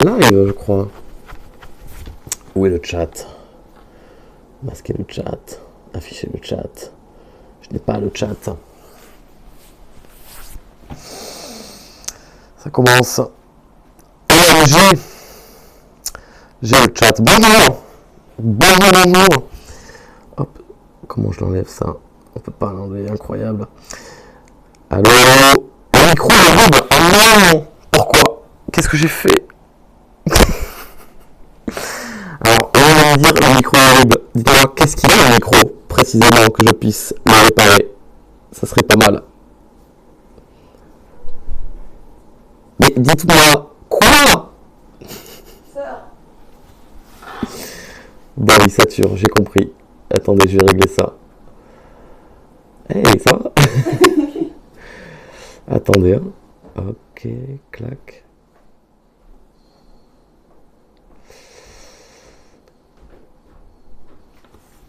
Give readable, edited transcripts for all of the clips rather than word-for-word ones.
Live, je crois. Où est le chat? Masquer le chat. Afficher le chat. Je n'ai pas le chat. Ça commence. J'ai le chat. Bonjour. Bonjour. Hop. Comment je l'enlève ça? On peut pas l'enlever, incroyable. Allô? Le micro est rouge. Ah non. Pourquoi? Qu'est-ce que j'ai fait? Alors, on va me dire le micro est horrible. Dites-moi, qu'est-ce qu'il y a dans le micro, précisément, que je puisse le réparer? Ça serait pas mal. Mais dites-moi, quoi? Ça. Bon, il sature, j'ai compris. Attendez, je vais régler ça. Hey, ça va? Attendez, hein. Ok, clac.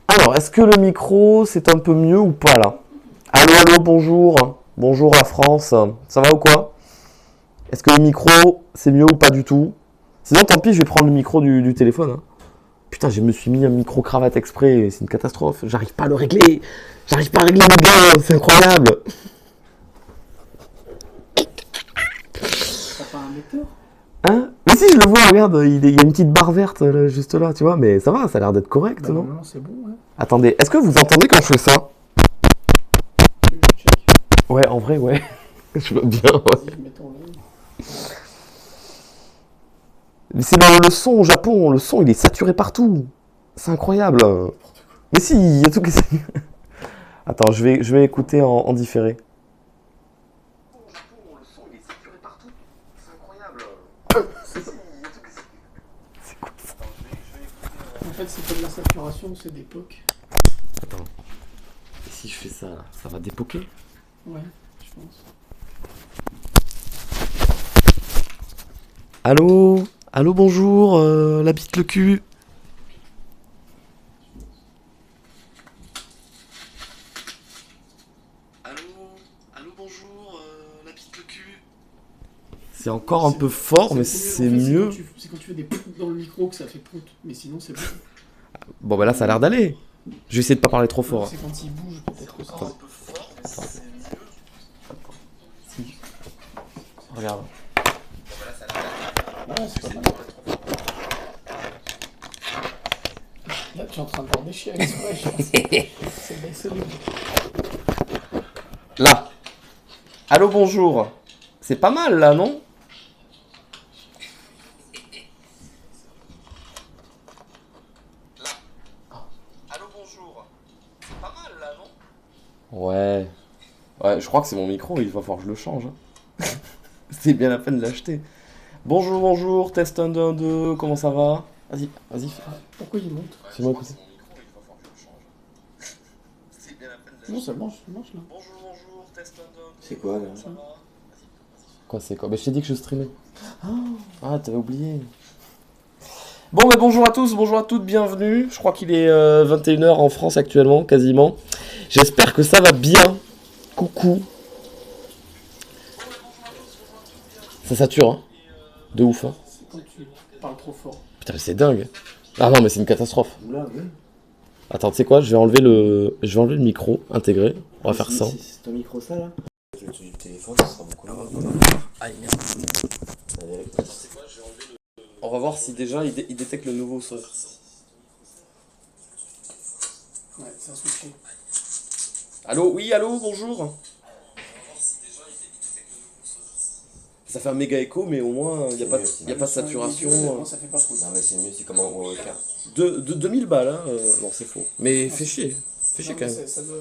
Alors, est-ce que le micro, c'est un peu mieux ou pas, là? Allô, allô, bonjour. Bonjour la France. Ça va ou quoi? Est-ce que le micro, c'est mieux ou pas du tout? Sinon, tant pis, je vais prendre le micro du téléphone. Hein. Putain, je me suis mis un micro-cravate exprès. C'est une catastrophe. J'arrive pas à le régler. J'arrive pas à régler le gain. C'est incroyable. T'as pas un lecteur? Hein? Mais si, je le vois, regarde. Il y a une petite barre verte là, juste là, tu vois. Mais ça va, ça a l'air d'être correct, non? Non, c'est bon, ouais. Attendez, est-ce que vous entendez quand je fais ça? Je check. Ouais, en vrai, ouais. Je veux bien, ouais. Vas-y, mets ton ligne. C'est le son au Japon, le son il est saturé partout. C'est incroyable. Mais si, il y a tout qui est... Attends, je vais écouter en différé. Au Japon, le son il est saturé partout. C'est incroyable. C'est quoi ça? En fait, c'est pas de la saturation, c'est des pocs. Attends. Et si je fais ça, là, ça va dépoquer? Ouais, je pense. Allô? Allô, bonjour, la bite le cul. Allô, bonjour, la bite le cul. C'est encore un peu fort, mais c'est mieux. C'est quand tu fais des proutes dans le micro que ça fait prout. Mais sinon, c'est bon. Bon, bah là, ça a l'air d'aller. Je vais essayer de pas parler trop fort. C'est quand il bouge, peut-être que ça. Attends. Si. Regarde. Ouais, c'est pas mal. Là, tu es en train de voir des chiens exprès, je pense. C'est bien solide. Là. Allô, bonjour. C'est pas mal, là, non? Là. Allô, bonjour. C'est pas mal, là, non? Ouais. Ouais, je crois que c'est mon micro, il va falloir que je le change. Hein. C'est bien la peine de l'acheter. Bonjour, bonjour, test 1, 2, 1, 2, comment ça va? Vas-y, vas-y. Pourquoi il monte? Fais-moi écouter. Non, ça marche là. Bonjour, bonjour, test 1, 2, 1, 2. C'est quoi là? Quoi, c'est quoi? Bah, je t'ai dit que je streamais. Ah, t'avais oublié. Bon, bah, bonjour à tous, bonjour à toutes, bienvenue. Je crois qu'il est 21h en France actuellement, quasiment. J'espère que ça va bien. Coucou. Ça sature, hein. De ouf, hein. C'est quand tu parles trop fort. Putain, mais c'est dingue. Ah non, mais c'est une catastrophe. Là, ouais. Attends, tu sais quoi? Je vais enlever le micro intégré. On va faire ça. C'est ton micro ça là? Du téléphone, ça sera beaucoup mieux. Aïe, merde. On va voir si déjà il détecte le nouveau son. Ouais, ça a switché. Allô? Oui, allô, bonjour. Ça fait un méga écho, mais au moins, il n'y a, pas, y a pas de saturation. Non, ça fait pas prout. Non, mais c'est mieux, c'est comme en requin. De 2000 balles, hein. Non, c'est faux. Mais fais chier. Fais chier Non, quand mais même. ça doit...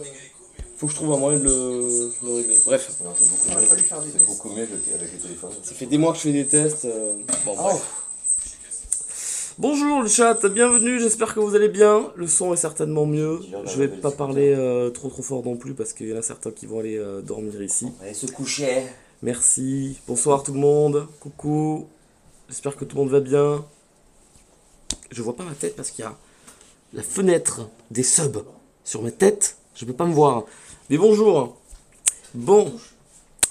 Faut que je trouve un moyen de le régler. Bref, Non, c'est beaucoup Il mieux. va falloir faire des C'est tests. beaucoup mieux avec le téléphone. ça fait des mois que je fais des tests. Bon, Oh. bref. Bonjour le chat, bienvenue, j'espère que vous allez bien. Le son est certainement mieux. Je vais pas parler trop fort non plus parce qu'il y en a certains qui vont aller dormir ici. Allez se coucher. Merci, bonsoir tout le monde, coucou. J'espère que tout le monde va bien. Je vois pas ma tête parce qu'il y a la fenêtre des subs sur ma tête. Je peux pas me voir. Mais bonjour. Bon,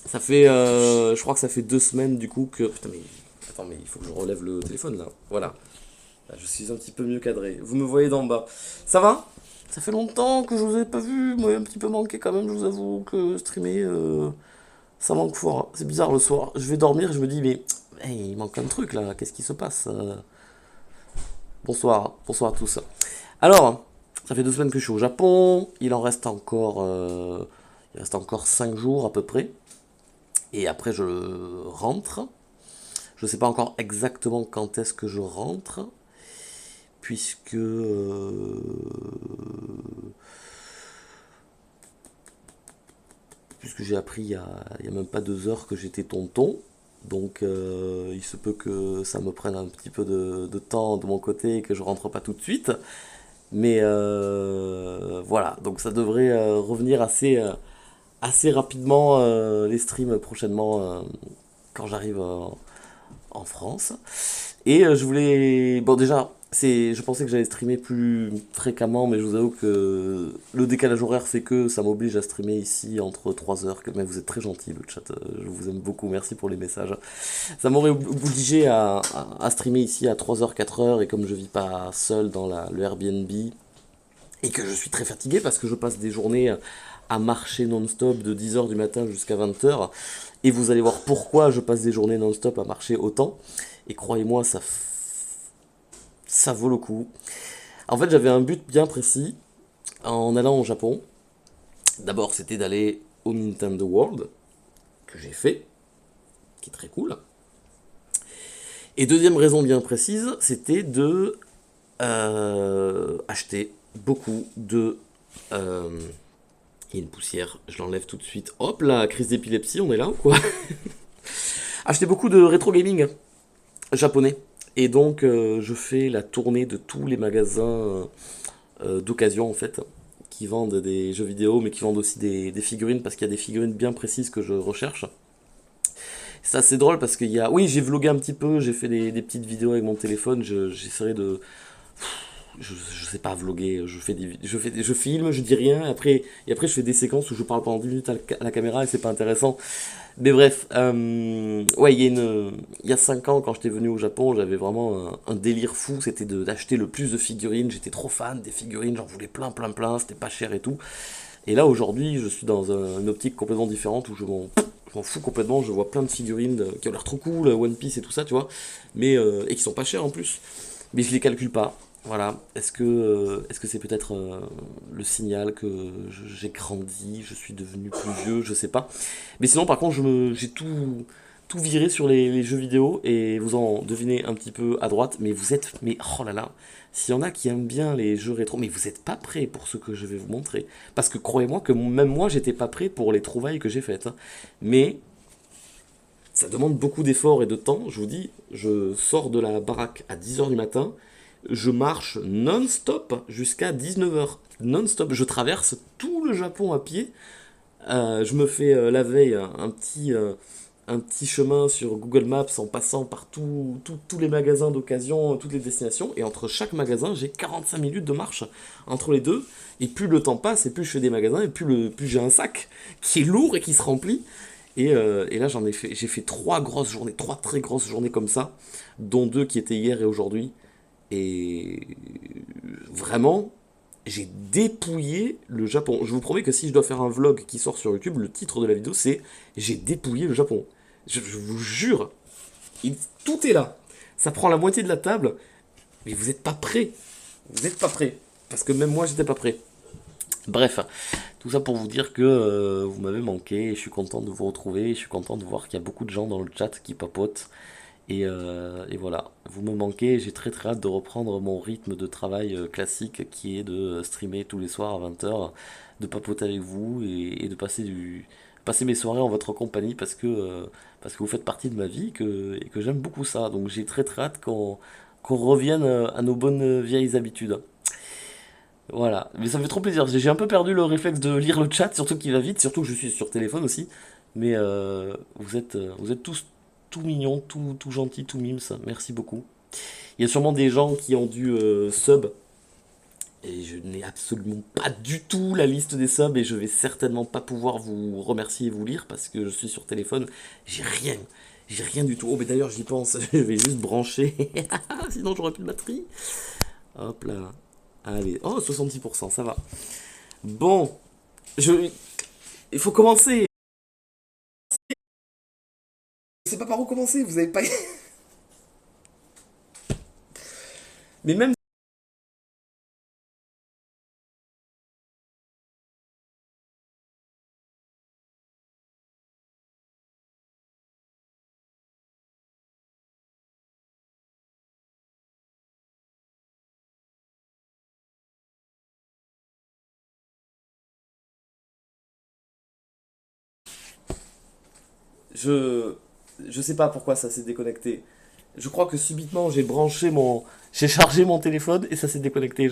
ça fait, je crois que ça fait 2 semaines du coup que... Putain mais... Attends, mais il faut que je relève le téléphone là. Voilà. Là, je suis un petit peu mieux cadré. Vous me voyez d'en bas. Ça va? Ça fait longtemps que je vous ai pas vu. Moi, un petit peu manqué quand même. Je vous avoue que streamer, ça manque fort. C'est bizarre le soir. Je vais dormir. Je me dis, mais hey, il manque un truc là. Qu'est-ce qui se passe? Bonsoir. Bonsoir à tous. Alors, ça fait 2 semaines que je suis au Japon. Il reste encore 5 jours à peu près. Et après, je rentre. Je ne sais pas encore exactement quand est-ce que je rentre, puisque j'ai appris il y a même pas 2 heures que j'étais tonton. Donc il se peut que ça me prenne un petit peu de temps de mon côté et que je rentre pas tout de suite. Mais voilà, donc ça devrait revenir assez rapidement les streams prochainement quand j'arrive en France. Et je voulais... Bon déjà, je pensais que j'allais streamer plus fréquemment, mais je vous avoue que le décalage horaire fait que ça m'oblige à streamer ici entre 3 heures. Mais vous êtes très gentil le chat, je vous aime beaucoup, merci pour les messages. Ça m'aurait obligé à streamer ici à 3 heures, 4 heures, et comme je vis pas seul dans le Airbnb, et que je suis très fatigué parce que je passe des journées à marcher non-stop de 10 heures du matin jusqu'à 20 heures. Et vous allez voir pourquoi je passe des journées non-stop à marcher autant. Et croyez-moi, ça vaut le coup. En fait, j'avais un but bien précis en allant au Japon. D'abord, c'était d'aller au Nintendo World, que j'ai fait, qui est très cool. Et deuxième raison bien précise, c'était de acheter beaucoup de... il y a une poussière, je l'enlève tout de suite. Hop là, crise d'épilepsie, on est là ou quoi? Acheter beaucoup de rétro gaming japonais. Et donc je fais la tournée de tous les magasins d'occasion en fait, qui vendent des jeux vidéo, mais qui vendent aussi des figurines, parce qu'il y a des figurines bien précises que je recherche. C'est assez drôle parce qu'il y a... Oui, j'ai vlogué un petit peu, j'ai fait des petites vidéos avec mon téléphone, j'essaierai de... Je sais pas vloguer, je filme, je dis rien, et après je fais des séquences où je parle pendant 10 minutes à la caméra et c'est pas intéressant. Mais bref, ouais, il y a 5 ans quand j'étais venu au Japon, j'avais vraiment un délire fou, c'était d'acheter le plus de figurines, j'étais trop fan des figurines, j'en voulais plein, plein, plein, c'était pas cher et tout. Et là aujourd'hui, je suis dans une optique complètement différente où je m'en fous complètement, je vois plein de figurines qui ont l'air trop cool, One Piece et tout ça, tu vois, mais et qui sont pas chères en plus. Mais je les calcule pas. Voilà. Est-ce que c'est peut-être le signal que j'ai grandi, je suis devenu plus vieux, je sais pas. Mais sinon, par contre, j'ai tout viré sur les jeux vidéo et vous en devinez un petit peu à droite. Mais oh là là, s'il y en a qui aiment bien les jeux rétro, mais vous êtes pas prêts pour ce que je vais vous montrer. Parce que croyez-moi que même moi, j'étais pas prêt pour les trouvailles que j'ai faites, hein. Mais ça demande beaucoup d'efforts et de temps. Je vous dis, je sors de la baraque à 10 heures du matin. Je marche non-stop jusqu'à 19 heures. Non-stop. Je traverse tout le Japon à pied. Je me fais la veille un petit chemin sur Google Maps en passant par tous les magasins d'occasion, toutes les destinations. Et entre chaque magasin, j'ai 45 minutes de marche entre les deux. Et plus le temps passe, et plus je fais des magasins, et plus j'ai un sac qui est lourd et qui se remplit. Et là, j'ai fait 3 très grosses journées comme ça, dont 2 qui étaient hier et aujourd'hui. Et vraiment, j'ai dépouillé le Japon. Je vous promets que si je dois faire un vlog qui sort sur YouTube, le titre de la vidéo c'est J'ai dépouillé le Japon. Je vous jure, tout est là. Ça prend la moitié de la table, mais vous n'êtes pas prêts. Vous n'êtes pas prêts. Parce que même moi, j'étais pas prêt. Bref, tout ça pour vous dire que vous m'avez manqué et je suis content de vous retrouver. Je suis content de voir qu'il y a beaucoup de gens dans le chat qui papotent. Et voilà, vous me manquez, j'ai très très hâte de reprendre mon rythme de travail classique qui est de streamer tous les soirs à 20 heures, de papoter avec vous et de passer mes soirées en votre compagnie parce que vous faites partie de ma vie et que j'aime beaucoup ça. Donc j'ai très très hâte qu'on revienne à nos bonnes vieilles habitudes. Voilà, mais ça me fait trop plaisir. J'ai un peu perdu le réflexe de lire le chat, surtout qu'il va vite, surtout que je suis sur téléphone aussi. Mais vous êtes tous tout mignons, tout gentils, tout mimes. Merci beaucoup. Il y a sûrement des gens qui ont dû sub. Et je n'ai absolument pas du tout la liste des subs. Et je vais certainement pas pouvoir vous remercier et vous lire parce que je suis sur téléphone. J'ai rien. J'ai rien du tout. Oh, mais d'ailleurs, j'y pense. Je vais juste brancher. Sinon, j'aurai plus de batterie. Hop là. Allez. Oh, 66%, ça va. Bon. Il faut commencer. Je sais pas par où commencer. Vous avez pas. Mais même. Je. Je sais pas pourquoi ça s'est déconnecté. Je crois que subitement, j'ai branché mon. J'ai chargé mon téléphone et ça s'est déconnecté.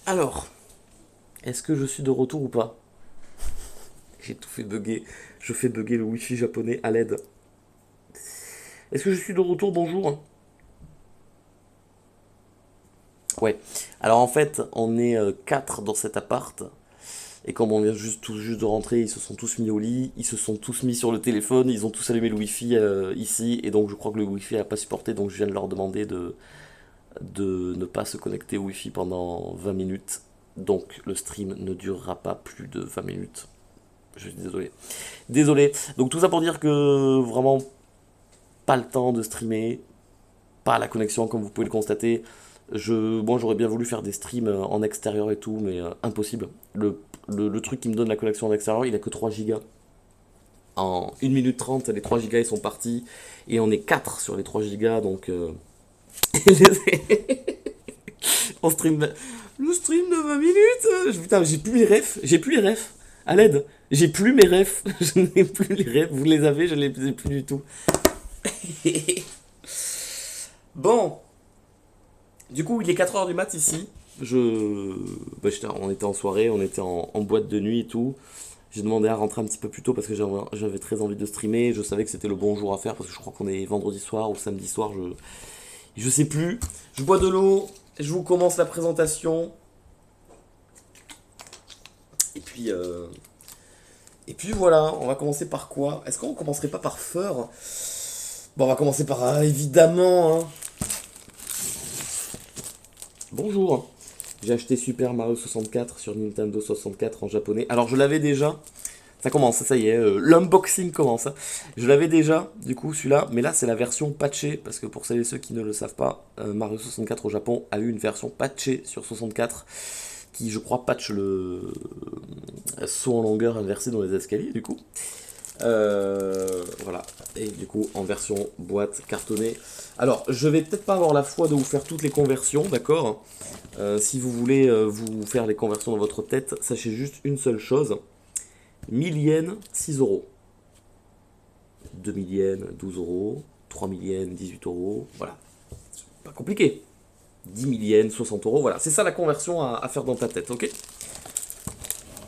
Alors, est-ce que je suis de retour ou pas? J'ai tout fait bugger. Je fais bugger le wifi japonais à l'aide. Est-ce que je suis de retour? Bonjour. Ouais. Alors en fait, on est 4 dans cet appart. Et comme on vient tout juste de rentrer, ils se sont tous mis au lit, ils se sont tous mis sur le téléphone, ils ont tous allumé le wifi ici. Et donc je crois que le wifi n'a pas supporté, donc je viens de leur demander de ne pas se connecter au wifi pendant 20 minutes. Donc le stream ne durera pas plus de 20 minutes. Je suis désolé. Désolé. Donc tout ça pour dire que vraiment pas le temps de streamer, pas la connexion comme vous pouvez le constater. Moi j'aurais bien voulu faire des streams en extérieur et tout, mais impossible. Le truc qui me donne la connexion en extérieur, il a que 3 gigas. En 1 minute 30, les 3 gigas ils sont partis. Et on est 4 sur les 3 gigas, donc... on stream... Le stream de 20 minutes. Putain, j'ai plus les refs. J'ai plus les refs. À l'aide. J'ai plus mes refs. Je n'ai plus les refs. Vous les avez, je les ai plus du tout. Bon. Du coup, il est 4h du mat ici. On était en soirée, on était en boîte de nuit et tout. J'ai demandé à rentrer un petit peu plus tôt parce que j'avais très envie de streamer. Je savais que c'était le bon jour à faire parce que je crois qu'on est vendredi soir ou samedi soir. Je sais plus. Je bois de l'eau. Je vous commence la présentation. Et puis voilà, on va commencer par quoi? Est-ce qu'on commencerait pas par Feur? Bon, on va commencer par évidemment. Hein. Bonjour. J'ai acheté Super Mario 64 sur Nintendo 64 en japonais. Alors je l'avais déjà. Ça commence, ça y est, l'unboxing commence. Je l'avais déjà, du coup, celui-là, mais là, c'est la version patchée, parce que pour celles et ceux qui ne le savent pas, Mario 64 au Japon a eu une version patchée sur 64, qui, je crois, patch le saut en longueur inversé dans les escaliers, du coup. Voilà, et du coup, en version boîte cartonnée. Alors, je vais peut-être pas avoir la foi de vous faire toutes les conversions, d'accord. Si vous voulez vous faire les conversions dans votre tête, sachez juste une seule chose. 1000 yens, 6 euros. 2000 yens, 12 euros. 3000 yens, 18 euros. Voilà. C'est pas compliqué. 10 000 yens, 60 euros. Voilà. C'est ça la conversion à faire dans ta tête, ok?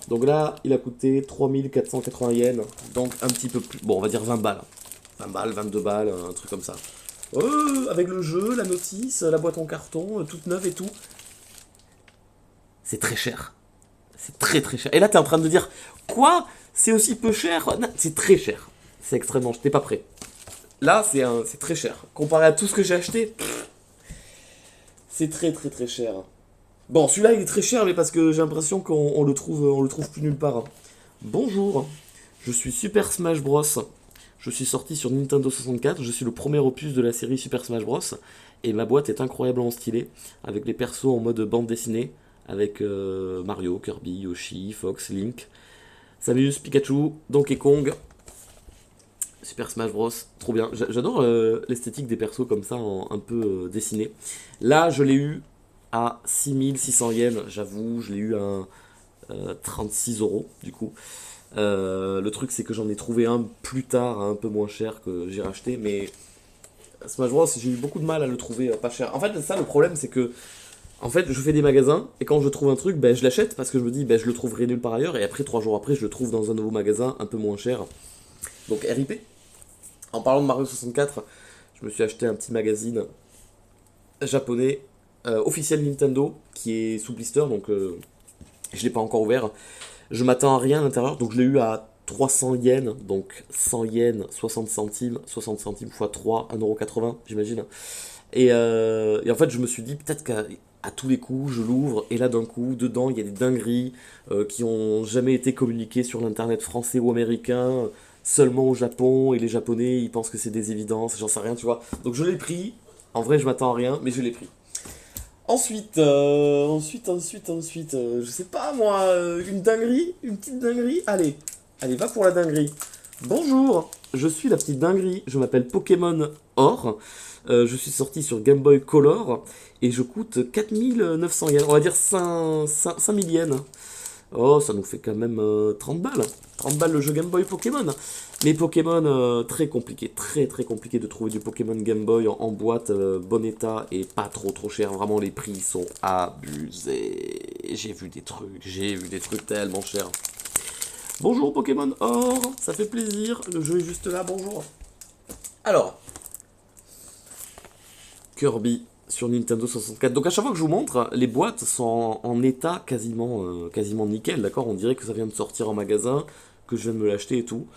Donc là, il a coûté 3480 yens. Donc un petit peu plus. Bon, on va dire 20 balles. 20 balles, 22 balles, un truc comme ça. Avec le jeu, la notice, la boîte en carton, toute neuve et tout. C'est très cher. C'est très très cher. Et là, t'es en train de dire, quoi? C'est aussi peu cher? Non, c'est très cher. C'est extrêmement... T'es pas prêt. Là, c'est très cher. Comparé à tout ce que j'ai acheté, c'est très très très cher. Bon, celui-là, il est très cher, mais parce que j'ai l'impression qu'on le trouve plus nulle part. Bonjour, je suis Super Smash Bros. Je suis sorti sur Nintendo 64. Je suis le premier opus de la série Super Smash Bros. Et ma boîte est incroyablement stylée, avec les persos en mode bande dessinée, avec Mario, Kirby, Yoshi, Fox, Link, Samus, Pikachu, Donkey Kong, Super Smash Bros, trop bien. J'adore l'esthétique des persos comme ça, un peu dessinés. Là, je l'ai eu à 6600 yens, j'avoue, je l'ai eu à 36 euros du coup. Le truc, c'est que j'en ai trouvé un plus tard, un peu moins cher que j'ai racheté, mais Smash Bros, j'ai eu beaucoup de mal à le trouver pas cher. En fait, ça, le problème, c'est que en fait, je fais des magasins, et quand je trouve un truc, ben, je l'achète parce que je me dis, ben, je le trouverai nulle part ailleurs, et après, 3 jours après, je le trouve dans un nouveau magasin un peu moins cher. Donc, RIP. En parlant de Mario 64, je me suis acheté un petit magazine japonais, officiel Nintendo, qui est sous blister, donc je l'ai pas encore ouvert. Je m'attends à rien à l'intérieur, donc je l'ai eu à 300 yens, donc 100 yens, 60 centimes x 3, 1,80€, j'imagine. Et en fait, je me suis dit, peut-être qu'à tous les coups, je l'ouvre, et là, d'un coup, dedans, il y a des dingueries qui ont jamais été communiquées sur l'internet français ou américain, seulement au Japon, et les Japonais, ils pensent que c'est des évidences, j'en sais rien, tu vois. Donc je l'ai pris, en vrai, je m'attends à rien, mais je l'ai pris. Ensuite, je sais pas moi, une dinguerie, une petite dinguerie, allez, va pour la dinguerie. Bonjour, je suis la petite dinguerie, je m'appelle Pokémon Or, je suis sorti sur Game Boy Color, et je coûte 4900 yens, on va dire 5000 yens. Oh, ça nous fait quand même 30 balles. 30 balles le jeu Game Boy Pokémon. Les Pokémon, très compliqué, très très compliqué de trouver du Pokémon Game Boy en boîte, bon état et pas trop cher. Vraiment, les prix sont abusés. J'ai vu des trucs tellement chers. Bonjour Pokémon Or, ça fait plaisir. Le jeu est juste là, bonjour. Alors, Kirby sur Nintendo 64. Donc à chaque fois que je vous montre, les boîtes sont en état quasiment nickel, d'accord. On dirait que ça vient de sortir en magasin, que je viens de me l'acheter et tout.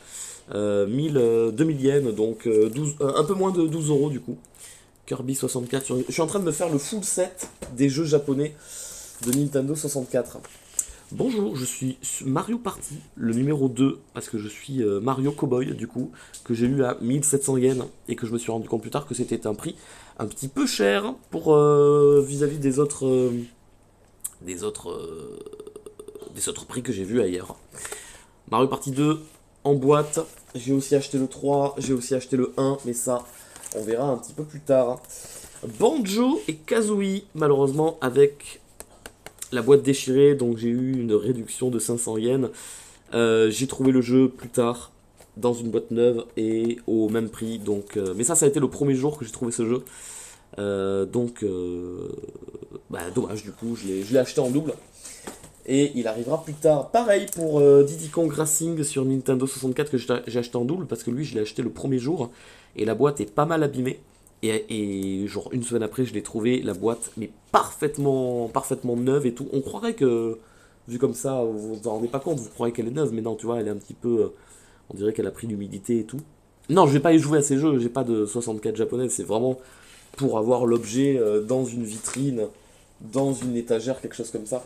2000 yens, donc 12, un peu moins de 12 euros du coup. Kirby 64. Je suis en train de me faire le full set des jeux japonais de Nintendo 64. Bonjour, je suis Mario Party, le numéro 2, parce que je suis Mario Cowboy, du coup, que j'ai eu à 1700 yens, et que je me suis rendu compte plus tard que c'était un prix un petit peu cher pour vis-à-vis des autres prix que j'ai vus ailleurs. Mario Party 2 en boîte, j'ai aussi acheté le 3, j'ai aussi acheté le 1, mais ça, on verra un petit peu plus tard. Banjo et Kazooie, malheureusement, avec la boîte déchirée, donc j'ai eu une réduction de 500 yens. J'ai trouvé le jeu plus tard dans une boîte neuve et au même prix. Donc, mais ça a été le premier jour que j'ai trouvé ce jeu. Dommage du coup, je l'ai acheté en double. Et il arrivera plus tard. Pareil pour Diddy Kong Racing sur Nintendo 64 que j'ai acheté en double parce que lui je l'ai acheté le premier jour et la boîte est pas mal abîmée. Et genre une semaine après, je l'ai trouvé, la boîte, mais parfaitement neuve et tout. On croirait que, vu comme ça, vous vous en rendez pas compte, vous croyez qu'elle est neuve, mais non, tu vois, elle est un petit peu, on dirait qu'elle a pris l'humidité et tout. Non, je vais pas y jouer à ces jeux, j'ai pas de 64 japonais, c'est vraiment pour avoir l'objet dans une vitrine, dans une étagère, quelque chose comme ça.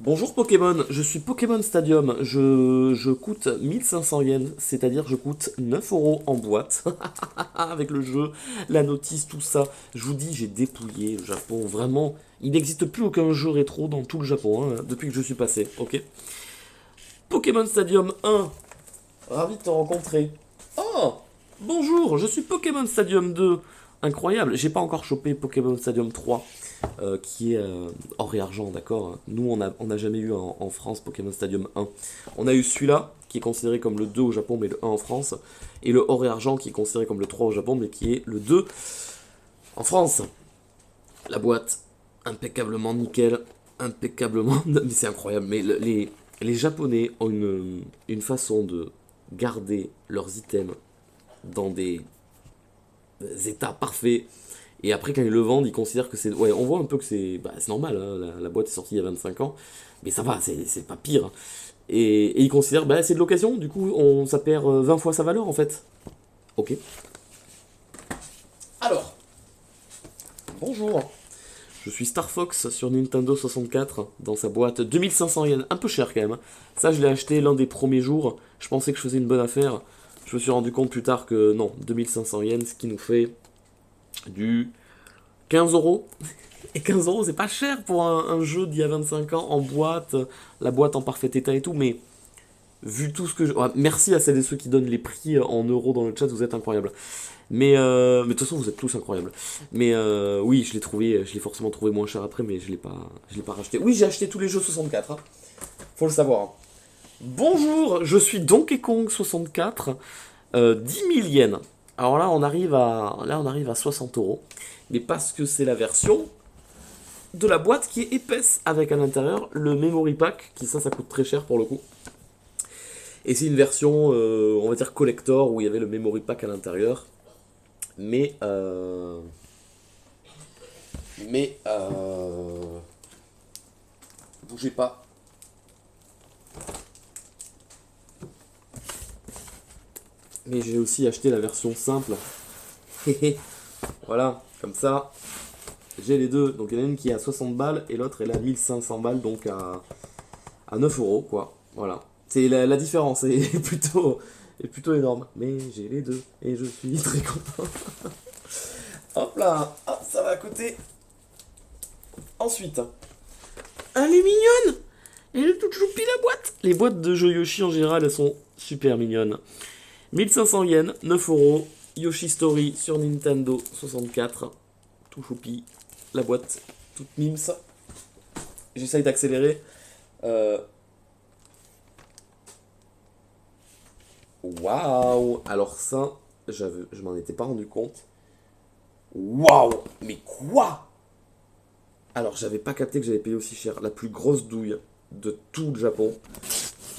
Bonjour Pokémon, je suis Pokémon Stadium, je coûte 1500 yens, c'est-à-dire je coûte 9 euros en boîte, avec le jeu, la notice, tout ça. Je vous dis, j'ai dépouillé le Japon, vraiment, il n'existe plus aucun jeu rétro dans tout le Japon, hein, depuis que je suis passé, ok. Pokémon Stadium 1, ravi de te rencontrer. Oh, bonjour, je suis Pokémon Stadium 2, incroyable, j'ai pas encore chopé Pokémon Stadium 3. Qui est or et argent, d'accord. Nous, on a jamais eu en France Pokémon Stadium 1. On a eu celui-là, qui est considéré comme le 2 au Japon, mais le 1 en France. Et le or et argent, qui est considéré comme le 3 au Japon, mais qui est le 2 en France. La boîte, impeccablement nickel, impeccablement... Mais c'est incroyable, mais les Japonais ont une façon de garder leurs items dans des états parfaits. Et après, quand ils le vendent, ils considèrent que c'est... Ouais, on voit un peu que c'est normal, hein, la boîte est sortie il y a 25 ans, mais ça va, c'est pas pire. Et ils considèrent, c'est de l'occasion, du coup, ça perd 20 fois sa valeur, en fait. Ok. Alors, bonjour. Je suis Star Fox sur Nintendo 64, dans sa boîte 2500 yens, un peu cher quand même. Ça, je l'ai acheté l'un des premiers jours, je pensais que je faisais une bonne affaire. Je me suis rendu compte plus tard que non, 2500 yens, ce qui nous fait du 15 euros. Et 15 euros, c'est pas cher pour un jeu d'il y a 25 ans en boîte, la boîte en parfait état et tout, mais vu tout ce que je... Ouais, merci à celles et ceux qui donnent les prix en euros dans le chat, vous êtes incroyables. Mais de toute façon, vous êtes tous incroyables. Mais oui, je l'ai forcément trouvé moins cher après, mais je l'ai pas racheté. Oui, j'ai acheté tous les jeux 64, hein. Faut le savoir, hein. Bonjour, je suis Donkey Kong 64, 10 000 yens. Alors là, on arrive à 60 euros, mais parce que c'est la version de la boîte qui est épaisse avec à l'intérieur le memory pack, qui ça coûte très cher pour le coup. Et c'est une version, on va dire collector, où il y avait le memory pack à l'intérieur. Mais bougez pas. Mais j'ai aussi acheté la version simple. Voilà, comme ça. J'ai les deux, donc il y en a une qui est à 60 balles et l'autre elle est à 1500 balles, donc à 9 euros quoi. Voilà. C'est la différence est plutôt énorme. Mais j'ai les deux et je suis très content. Hop là, hop, ça va à côté. Ensuite, elle est mignonne. Elle est toute choupie la boîte. Les boîtes de jeux Yoshi en général elles sont super mignonnes. 1500 yens, 9 euros. Yoshi Story sur Nintendo 64. Tout choupi. La boîte toute mims. J'essaye d'accélérer. Waouh! Alors ça, je m'en étais pas rendu compte. Waouh! Mais quoi? Alors j'avais pas capté que j'avais payé aussi cher. La plus grosse douille de tout le Japon.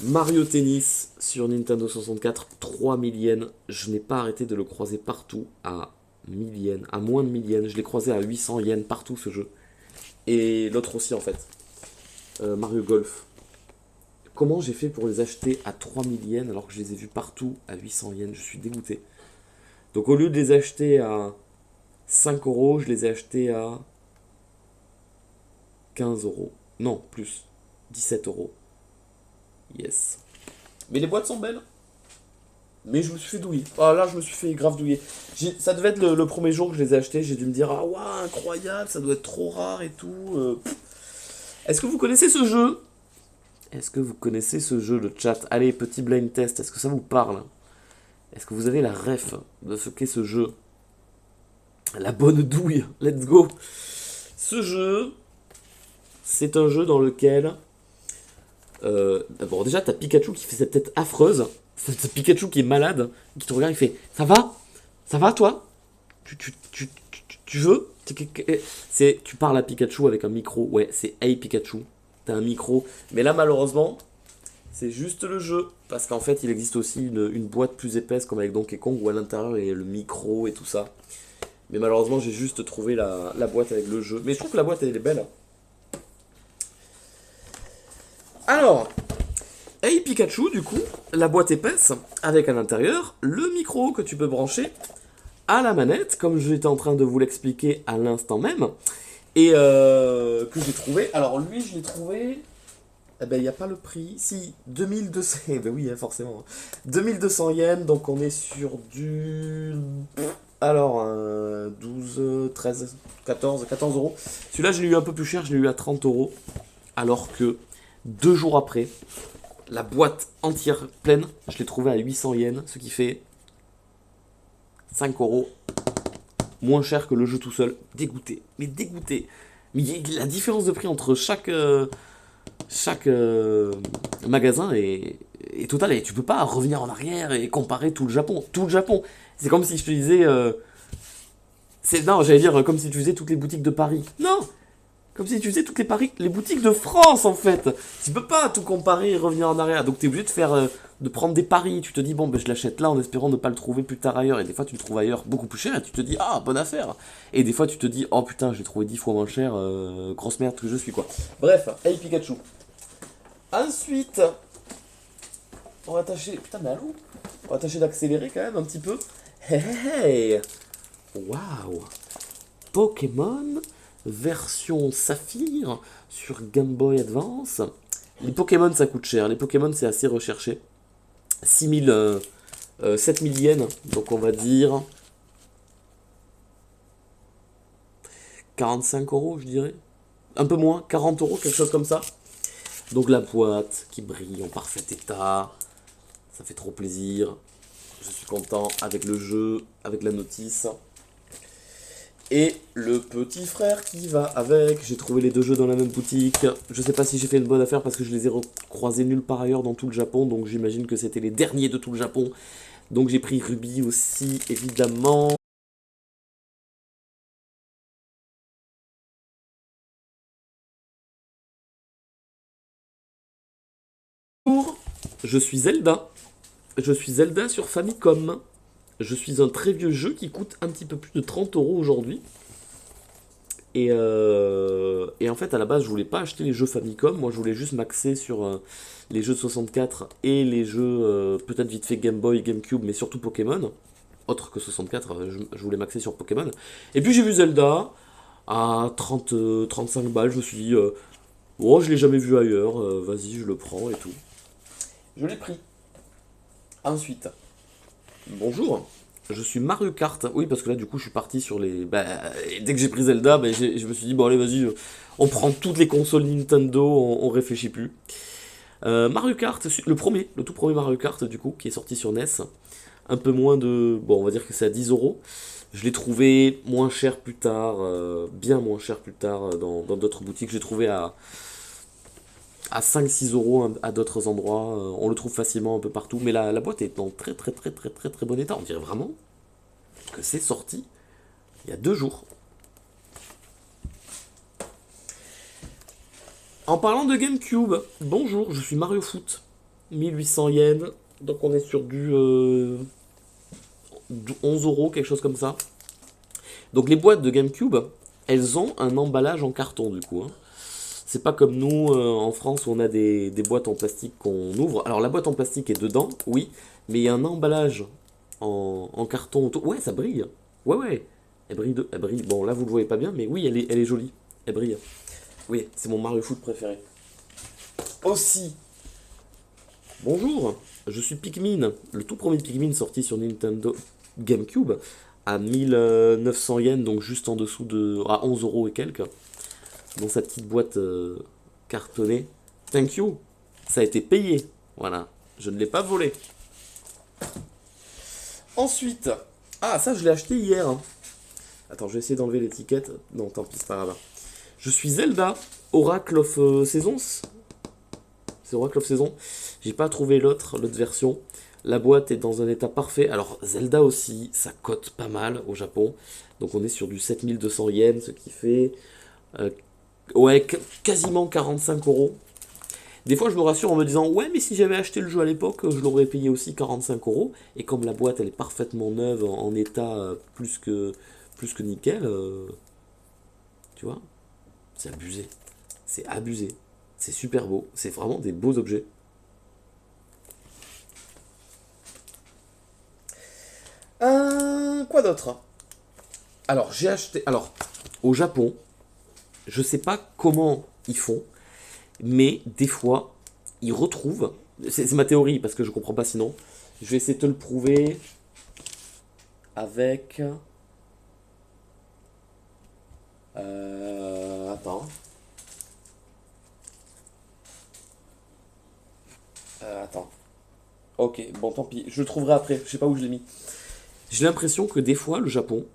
Mario Tennis sur Nintendo 64, 3000 yens. Je n'ai pas arrêté de le croiser partout à 1000 yens, à moins de 1000 yens. Je l'ai croisé à 800 yens partout ce jeu. Et l'autre aussi en fait. Mario Golf. Comment j'ai fait pour les acheter à 3000 yens alors que je les ai vus partout à 800 yens? Je suis dégoûté. Donc au lieu de les acheter à 5 euros, je les ai achetés à 15 euros. Non, plus. 17 euros. Yes. Mais les boîtes sont belles. Mais je me suis fait douiller. Ah là, je me suis fait grave douiller. Ça devait être le premier jour que je les ai achetés. J'ai dû me dire, ah ouais, incroyable, ça doit être trop rare et tout. Est-ce que vous connaissez ce jeu? Est-ce que vous connaissez ce jeu, le chat? Allez, petit blind test, est-ce que ça vous parle? Est-ce que vous avez la ref de ce qu'est ce jeu? La bonne douille, let's go. Ce jeu, c'est un jeu dans lequel... Bon, déjà, t'as Pikachu qui fait cette tête affreuse. C'est Pikachu qui est malade, qui te regarde, il fait « Ça va? Ça va, toi? Tu veux ?» Tu parles à Pikachu avec un micro. Ouais, c'est « Hey, Pikachu ». T'as un micro. Mais là, malheureusement, c'est juste le jeu. Parce qu'en fait, il existe aussi une boîte plus épaisse, comme avec Donkey Kong, où à l'intérieur, il y a le micro et tout ça. Mais malheureusement, j'ai juste trouvé la boîte avec le jeu. Mais je trouve que la boîte, elle est belle. Alors, Hey Pikachu, du coup, la boîte épaisse, avec à l'intérieur le micro que tu peux brancher à la manette, comme j'étais en train de vous l'expliquer à l'instant même, et que j'ai trouvé. Alors lui, je l'ai trouvé... Eh ben, il n'y a pas le prix. Si, 2200... Eh ben oui, forcément. 2200 yens, donc on est sur du... Alors, 12, 13, 14 euros. Celui-là, je l'ai eu un peu plus cher, je l'ai eu à 30 euros. Alors que 2 jours après, la boîte entière pleine, je l'ai trouvé à 800 yens, ce qui fait 5 euros moins cher que le jeu tout seul. Dégoûté, mais dégoûté. Mais la différence de prix entre chaque magasin est totale. Et tu peux pas revenir en arrière et comparer tout le Japon. Tout le Japon. C'est comme si je te disais... non, j'allais dire comme si tu faisais toutes les boutiques de Paris. Non! Comme si tu faisais toutes les boutiques de France, en fait. Tu peux pas tout comparer et revenir en arrière. Donc, tu es obligé de prendre des paris. Tu te dis, bon, ben, je l'achète là en espérant ne pas le trouver plus tard ailleurs. Et des fois, tu le trouves ailleurs beaucoup plus cher. Et tu te dis, ah, bonne affaire. Et des fois, tu te dis, oh putain, je l'ai trouvé 10 fois moins cher. Grosse merde que je suis, quoi. Bref, hey Pikachu. Ensuite, on va tâcher... Putain, mais allô? On va tâcher d'accélérer quand même un petit peu. Hey, hey, hey. Waouh. Pokémon... version Saphir sur Game Boy Advance. Les Pokémon ça coûte cher, les Pokémon c'est assez recherché. 7000 yens, donc on va dire 45 euros, je dirais. Un peu moins, 40 euros, quelque chose comme ça. Donc la boîte qui brille en parfait état. Ça fait trop plaisir. Je suis content avec le jeu, avec la notice. Et le petit frère qui va avec. J'ai trouvé les deux jeux dans la même boutique. Je sais pas si j'ai fait une bonne affaire parce que je les ai croisés nulle part ailleurs dans tout le Japon. Donc j'imagine que c'était les derniers de tout le Japon. Donc j'ai pris Ruby aussi, évidemment. Bonjour, je suis Zelda. Je suis Zelda sur Famicom. Je suis un très vieux jeu qui coûte un petit peu plus de 30 euros aujourd'hui. Et en fait, à la base, je voulais pas acheter les jeux Famicom. Moi, je voulais juste m'axer sur les jeux de 64 et les jeux peut-être vite fait Game Boy, GameCube, mais surtout Pokémon. Autre que 64, je voulais m'axer sur Pokémon. Et puis j'ai vu Zelda à 35 balles. Je me suis dit, oh, je l'ai jamais vu ailleurs. Vas-y, je le prends et tout. Je l'ai pris. Ensuite, bonjour. Je suis Mario Kart. Oui, parce que là, du coup, je suis parti sur les. Bah, dès que j'ai pris Zelda, bah, je me suis dit, bon, allez, vas-y, on prend toutes les consoles Nintendo, on réfléchit plus. Mario Kart, le tout premier Mario Kart, du coup, qui est sorti sur NES. Un peu moins de. Bon, on va dire que c'est à 10 euros. Je l'ai trouvé moins cher plus tard, bien moins cher plus tard dans d'autres boutiques. J'ai trouvé à 5-6 euros à d'autres endroits. On le trouve facilement un peu partout. Mais la boîte est en très très très très très très bon état. On dirait vraiment que c'est sorti il y a 2 jours. En parlant de GameCube, bonjour, je suis Mario Foot. 1800 yens. Donc on est sur du 11 euros, quelque chose comme ça. Donc les boîtes de GameCube, elles ont un emballage en carton du coup. Hein. C'est pas comme nous en France où on a des boîtes en plastique qu'on ouvre. Alors la boîte en plastique est dedans, oui, mais il y a un emballage en carton autour. Ouais, ça brille. Ouais, ouais. Elle brille. Bon, là vous le voyez pas bien, mais oui, elle est jolie. Elle brille. Oui, c'est mon Mario Foot préféré. Aussi, bonjour, je suis Pikmin, le tout premier Pikmin sorti sur Nintendo GameCube à 1900 yens, donc juste en dessous à 11 euros et quelques, dans sa petite boîte cartonnée. Thank you, ça a été payé, voilà, je ne l'ai pas volé. Ensuite, ah ça je l'ai acheté hier. Hein. Attends, je vais essayer d'enlever l'étiquette. Non, tant pis, c'est pas grave. Je suis Zelda, Oracle of Seasons. C'est Oracle of Season. J'ai pas trouvé l'autre version. La boîte est dans un état parfait. Alors Zelda aussi, ça cote pas mal au Japon. Donc on est sur du 7200 yens, ce qui fait ouais, quasiment 45 euros. Des fois je me rassure en me disant ouais mais si j'avais acheté le jeu à l'époque, je l'aurais payé aussi 45 euros. Et comme la boîte elle est parfaitement neuve, en état plus que nickel, tu vois, c'est abusé. C'est abusé. C'est super beau. C'est vraiment des beaux objets. Quoi d'autre? Alors, j'ai acheté. Alors, au Japon, je sais pas comment ils font, mais des fois, ils retrouvent. C'est ma théorie, parce que je comprends pas sinon. Je vais essayer de te le prouver avec. Attends. Attends. Ok, bon, tant pis. Je le trouverai après. Je sais pas où je l'ai mis. J'ai l'impression que des fois, le Japon,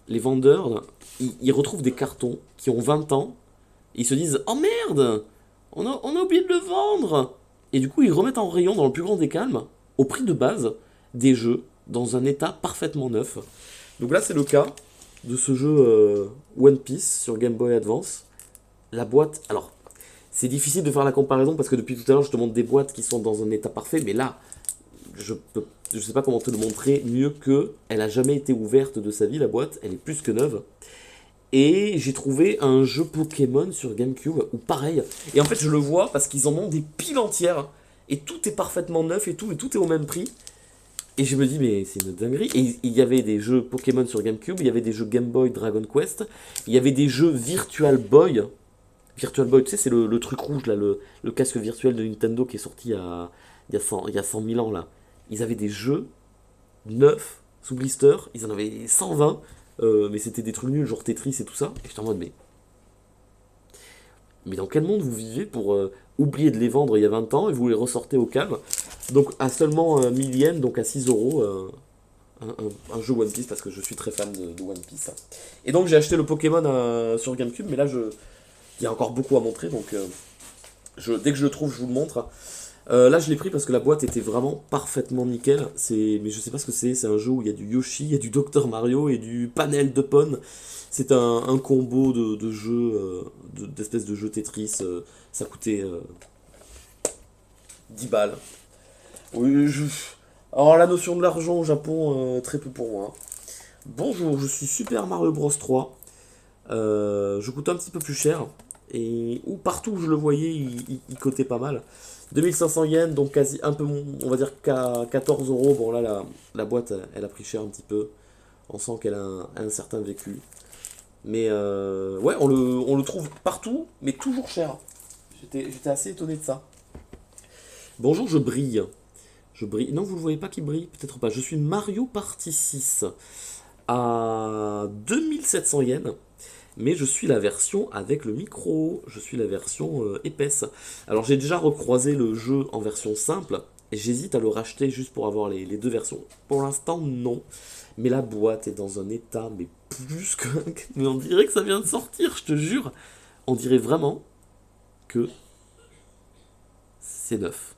les vendeurs, ils retrouvent des cartons qui ont 20 ans. Et ils se disent oh merde, on a oublié de le vendre. Et du coup, ils remettent en rayon, dans le plus grand des calmes, au prix de base, des jeux dans un état parfaitement neuf. Donc là, c'est le cas de ce jeu One Piece sur Game Boy Advance. La boîte, alors, c'est difficile de faire la comparaison parce que depuis tout à l'heure, je te montre des boîtes qui sont dans un état parfait, mais là, je sais pas comment te le montrer mieux que elle a jamais été ouverte de sa vie, la boîte, elle est plus que neuve. Et j'ai trouvé un jeu Pokémon sur GameCube, ou pareil. Et en fait, je le vois parce qu'ils en ont des piles entières. Et tout est parfaitement neuf et tout est au même prix. Et je me dis, mais c'est une dinguerie. Et il y avait des jeux Pokémon sur GameCube, il y avait des jeux Game Boy Dragon Quest, il y avait des jeux Virtual Boy. Virtual Boy, tu sais, c'est le truc rouge, là, le casque virtuel de Nintendo qui est sorti il y a 100 000 ans, là. Ils avaient des jeux neufs, sous blister, ils en avaient 120. mais c'était des trucs nuls, genre Tetris et tout ça. Et j'étais en mode, mais dans quel monde vous vivez pour oublier de les vendre il y a 20 ans et vous les ressortez au calme? Donc à seulement 1000 yens, donc à 6 euros, un jeu One Piece, parce que je suis très fan de One Piece. Et donc j'ai acheté le Pokémon sur GameCube, mais là il y a encore beaucoup à montrer, donc dès que je le trouve, je vous le montre. Là je l'ai pris parce que la boîte était vraiment parfaitement nickel. Mais je sais pas ce que c'est un jeu où il y a du Yoshi, il y a du Dr Mario et du panel de Pon. C'est un combo de jeux, d'espèces de jeux Tetris. Ça coûtait 10 balles. Oui, alors la notion de l'argent au Japon, très peu pour moi. Bonjour, je suis Super Mario Bros 3. Je coûte un petit peu plus cher. Et partout où je le voyais, il cotait pas mal. 2500 yens, donc quasi un peu, on va dire qu'à 14 euros. Bon là, la boîte, elle a pris cher un petit peu. On sent qu'elle a un certain vécu. Mais ouais, on le trouve partout, mais toujours cher. J'étais assez étonné de ça. Bonjour, je brille. Je brille. Non, vous ne voyez pas qui brille? Peut-être pas. Je suis Mario Party 6 à 2700 yens. Mais je suis la version avec le micro. Je suis la version épaisse. Alors j'ai déjà recroisé le jeu en version simple. Et j'hésite à le racheter juste pour avoir les deux versions. Pour l'instant, non. Mais la boîte est dans un état, mais plus que... Mais on dirait que ça vient de sortir, je te jure. On dirait vraiment que c'est neuf.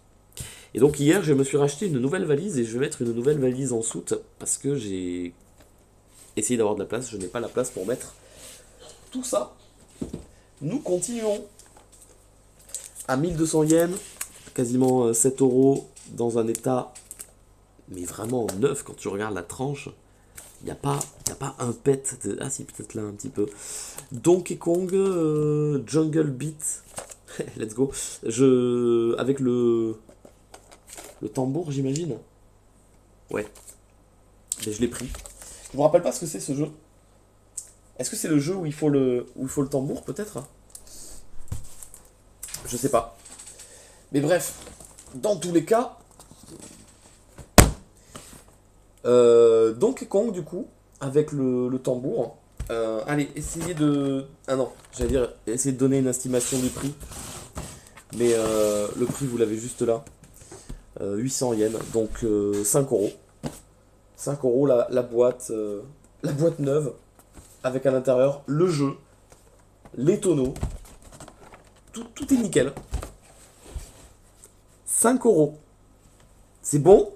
Et donc hier, je me suis racheté une nouvelle valise et je vais mettre une nouvelle valise en soute parce que j'ai essayé d'avoir de la place. Je n'ai pas la place pour mettre tout ça. Nous continuons à 1200 yens, quasiment 7 euros, dans un état, mais vraiment neuf quand tu regardes la tranche. Il n'y a pas un pet de... Ah si, peut-être là un petit peu. Donkey Kong, Jungle Beat. Let's go. Avec le tambour, j'imagine. Ouais. Mais je l'ai pris. Je me rappelle pas ce que c'est ce jeu. Est-ce que c'est le jeu où il faut le tambour, peut-être? Je sais pas. Mais bref, dans tous les cas, Donkey Kong, du coup, avec le tambour. Allez, essayez de... Ah non, j'allais dire, essayez de donner une estimation du prix. Mais le prix, vous l'avez juste là. 800 yens, donc 5 euros. 5 euros la boîte neuve, avec à l'intérieur le jeu, les tonneaux. Tout est nickel. 5 euros. C'est bon?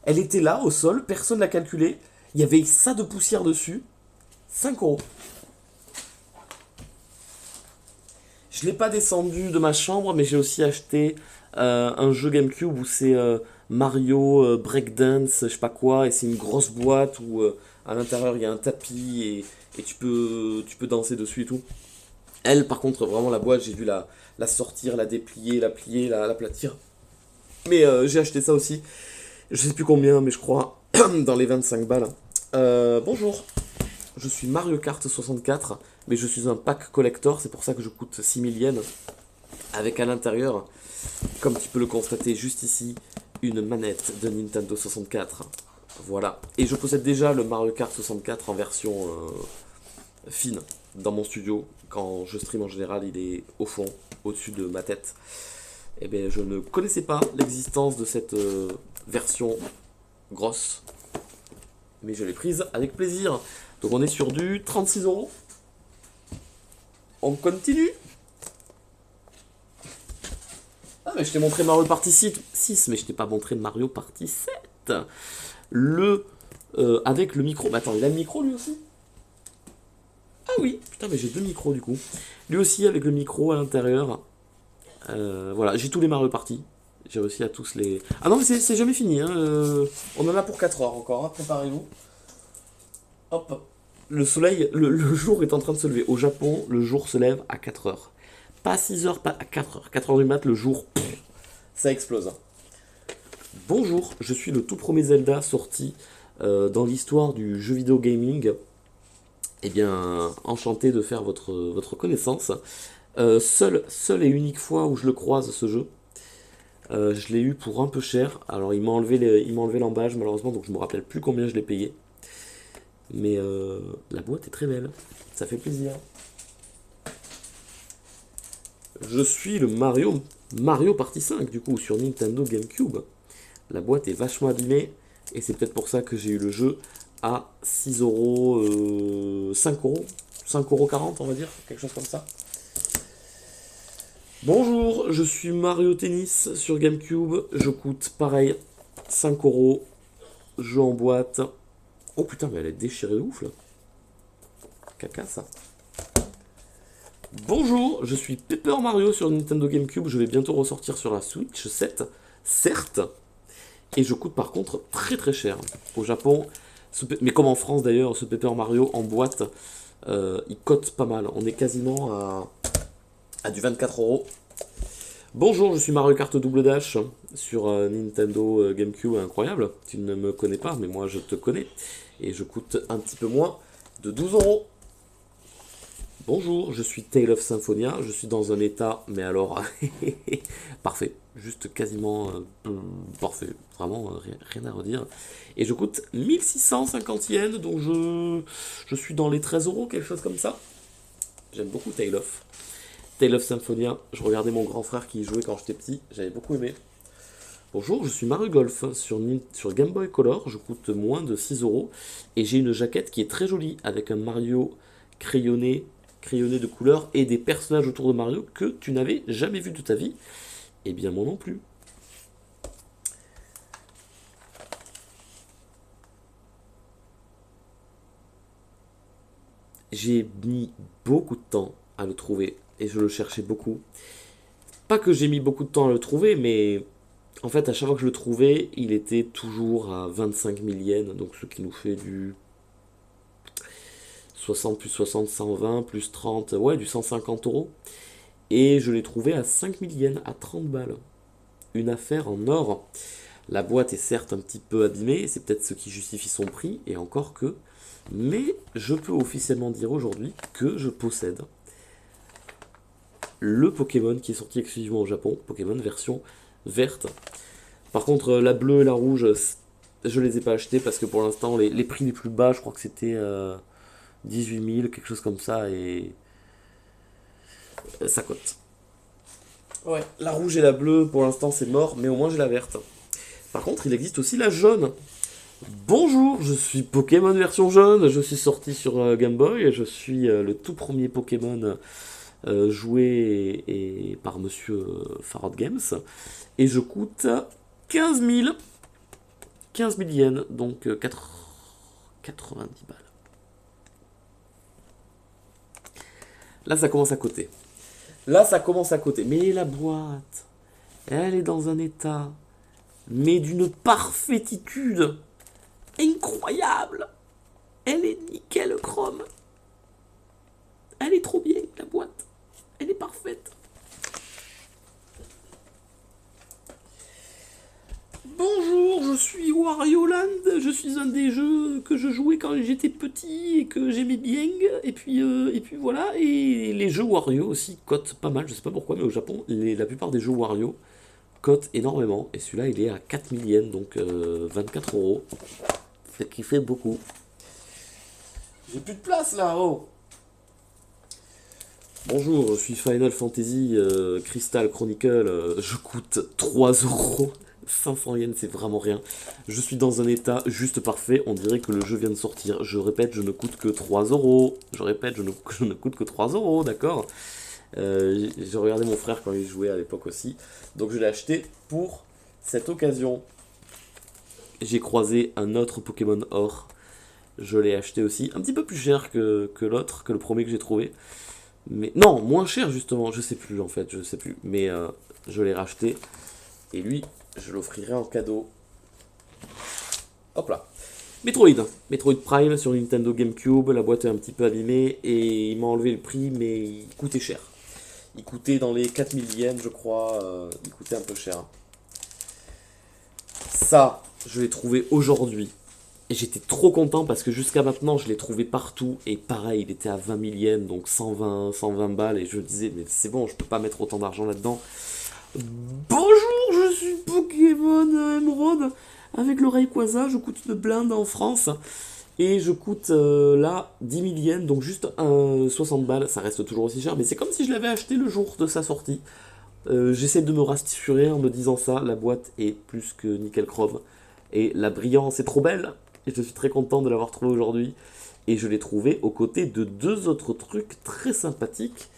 Elle était là, au sol, personne l'a calculé. Il y avait ça de poussière dessus. 5 euros. Je ne l'ai pas descendu de ma chambre, mais j'ai aussi acheté un jeu GameCube où c'est Mario Breakdance, je sais pas quoi, et c'est une grosse boîte où à l'intérieur il y a un tapis et tu peux danser dessus et tout. Elle, par contre, vraiment la boîte, j'ai dû la sortir, la déplier, la plier, l'aplatir. Mais j'ai acheté ça aussi. Je sais plus combien, mais je crois dans les 25 balles. Bonjour, je suis Mario Kart 64, mais je suis un pack collector, c'est pour ça que je coûte 6000 yens. Avec à l'intérieur, comme tu peux le constater juste ici, une manette de Nintendo 64. Voilà. Et je possède déjà le Mario Kart 64 en version fine dans mon studio. Quand je stream en général, il est au fond, au-dessus de ma tête. Et bien, je ne connaissais pas l'existence de cette version grosse. Mais je l'ai prise avec plaisir. Donc on est sur du 36 euros. On continue. Ah mais je t'ai montré Mario Party 6, mais je t'ai pas montré Mario Party 7. Avec le micro. Mais attends, il a le micro lui aussi? Ah oui, putain, mais j'ai deux micros du coup. Lui aussi avec le micro à l'intérieur. Voilà, j'ai tous les Mario Party. J'ai réussi à tous les... Ah non, mais c'est jamais fini. Hein. On en a pour 4 heures encore. Hein. Préparez-vous. Hop. Le soleil, le jour est en train de se lever. Au Japon, le jour se lève à 4 heures. Pas 6 heures, pas à 4 heures. 4 heures du mat, le jour, ça explose. Bonjour, je suis le tout premier Zelda sorti dans l'histoire du jeu vidéo gaming. Eh bien, enchanté de faire votre connaissance. Seule et unique fois où je le croise, ce jeu. Je l'ai eu pour un peu cher. Alors, il m'a enlevé l'emballage, malheureusement, donc je me rappelle plus combien je l'ai payé. Mais la boîte est très belle. Ça fait plaisir. Je suis le Mario Party 5, du coup, sur Nintendo GameCube. La boîte est vachement abîmée. Et c'est peut-être pour ça que j'ai eu le jeu à 6 euros, 5 euros, 5,40 € on va dire, quelque chose comme ça. Bonjour, je suis Mario Tennis sur GameCube. Je coûte pareil, 5 €. Jeu en boîte. Oh putain, mais elle est déchirée de ouf là. Caca ça. Bonjour, je suis Paper Mario sur Nintendo GameCube. Je vais bientôt ressortir sur la Switch 7, certes. Et je coûte par contre très très cher. Au Japon, mais comme en France d'ailleurs, ce Paper Mario en boîte, il cote pas mal. On est quasiment à du 24 €. Bonjour, je suis Mario Kart Double Dash sur Nintendo GameCube, incroyable. Tu ne me connais pas, mais moi je te connais. Et je coûte un petit peu moins de 12 €. Bonjour, je suis Tale of Symphonia. Je suis dans un état, mais alors, parfait. Juste quasiment parfait. Vraiment, rien à redire. Et je coûte 1650 yens, donc je suis dans les 13 €, quelque chose comme ça. J'aime beaucoup Tale of Symphonia. Je regardais mon grand frère qui y jouait quand j'étais petit. J'avais beaucoup aimé. Bonjour, je suis Mario Golf sur Game Boy Color. Je coûte moins de 6 € et j'ai une jaquette qui est très jolie avec un Mario crayonné de couleurs et des personnages autour de Mario que tu n'avais jamais vu de ta vie. Eh bien, moi non plus. J'ai mis beaucoup de temps à le trouver et je le cherchais beaucoup. Pas que j'ai mis beaucoup de temps à le trouver, mais en fait, à chaque fois que je le trouvais, il était toujours à 25 000 yens, donc ce qui nous fait du 60 plus 60, 120 plus 30, ouais, du 150 €. Et je l'ai trouvé à 5 000 yens, à 30 balles. Une affaire en or. La boîte est certes un petit peu abîmée, c'est peut-être ce qui justifie son prix, et encore que. Mais je peux officiellement dire aujourd'hui que je possède le Pokémon qui est sorti exclusivement au Japon, Pokémon version verte. Par contre, la bleue et la rouge, je les ai pas achetées parce que pour l'instant, les prix les plus bas, je crois que c'était 18 000, quelque chose comme ça, et ça cote. Ouais, la rouge et la bleue, pour l'instant, c'est mort, mais au moins j'ai la verte. Par contre, il existe aussi la jaune. Bonjour, je suis Pokémon version jaune, je suis sorti sur Game Boy, je suis le tout premier Pokémon joué par Monsieur Farod Games, et je coûte 15 000 yens, donc 90 balles. Là, ça commence à coter. Mais la boîte, elle est dans un état, mais d'une parfaititude incroyable. Elle est nickel chrome. Elle est trop bien, la boîte. Elle est parfaite. Bonjour, je suis Wario Land. Je suis un des jeux que je jouais quand j'étais petit et que j'aimais bien. Et puis voilà. Et les jeux Wario aussi cotent pas mal. Je sais pas pourquoi, mais au Japon, la plupart des jeux Wario cotent énormément. Et celui-là, il est à 4 000 yens, donc 24 €. Ce qui fait beaucoup. J'ai plus de place là, oh. Bonjour, je suis Final Fantasy Crystal Chronicle. Je coûte 3 €. 500 yens, c'est vraiment rien. Je suis dans un état juste parfait. On dirait que le jeu vient de sortir. Je répète, je ne coûte que 3 €. Je répète, je ne coûte que 3 €, d'accord. J'ai regardé mon frère quand il jouait à l'époque aussi. Donc je l'ai acheté pour cette occasion. J'ai croisé un autre Pokémon Or. Je l'ai acheté aussi. Un petit peu plus cher que l'autre, que le premier que j'ai trouvé. Mais non, moins cher justement. Je sais plus en fait, je sais plus. Mais je l'ai racheté. Et lui, je l'offrirai en cadeau. Hop là. Metroid Prime sur Nintendo GameCube. La boîte est un petit peu abîmée. Et il m'a enlevé le prix, mais il coûtait cher. Il coûtait dans les 4 000 yens, je crois. Il coûtait un peu cher. Ça, je l'ai trouvé aujourd'hui. Et j'étais trop content parce que jusqu'à maintenant, je l'ai trouvé partout. Et pareil, il était à 20 000 yens, donc 120 balles. Et je me disais, mais c'est bon, je peux pas mettre autant d'argent là-dedans. Bonjour, je suis Pokémon Emerald avec le Rayquaza, je coûte une blinde en France. Et je coûte là 10 000 yens, donc juste 60 balles. Ça reste toujours aussi cher, mais c'est comme si je l'avais acheté le jour de sa sortie. J'essaie de me rassurer en me disant ça. La boîte est plus que nickel chrome. Et la brillance est trop belle. Et je suis très content de l'avoir trouvée aujourd'hui. Et je l'ai trouvée aux côtés de deux autres trucs très sympathiques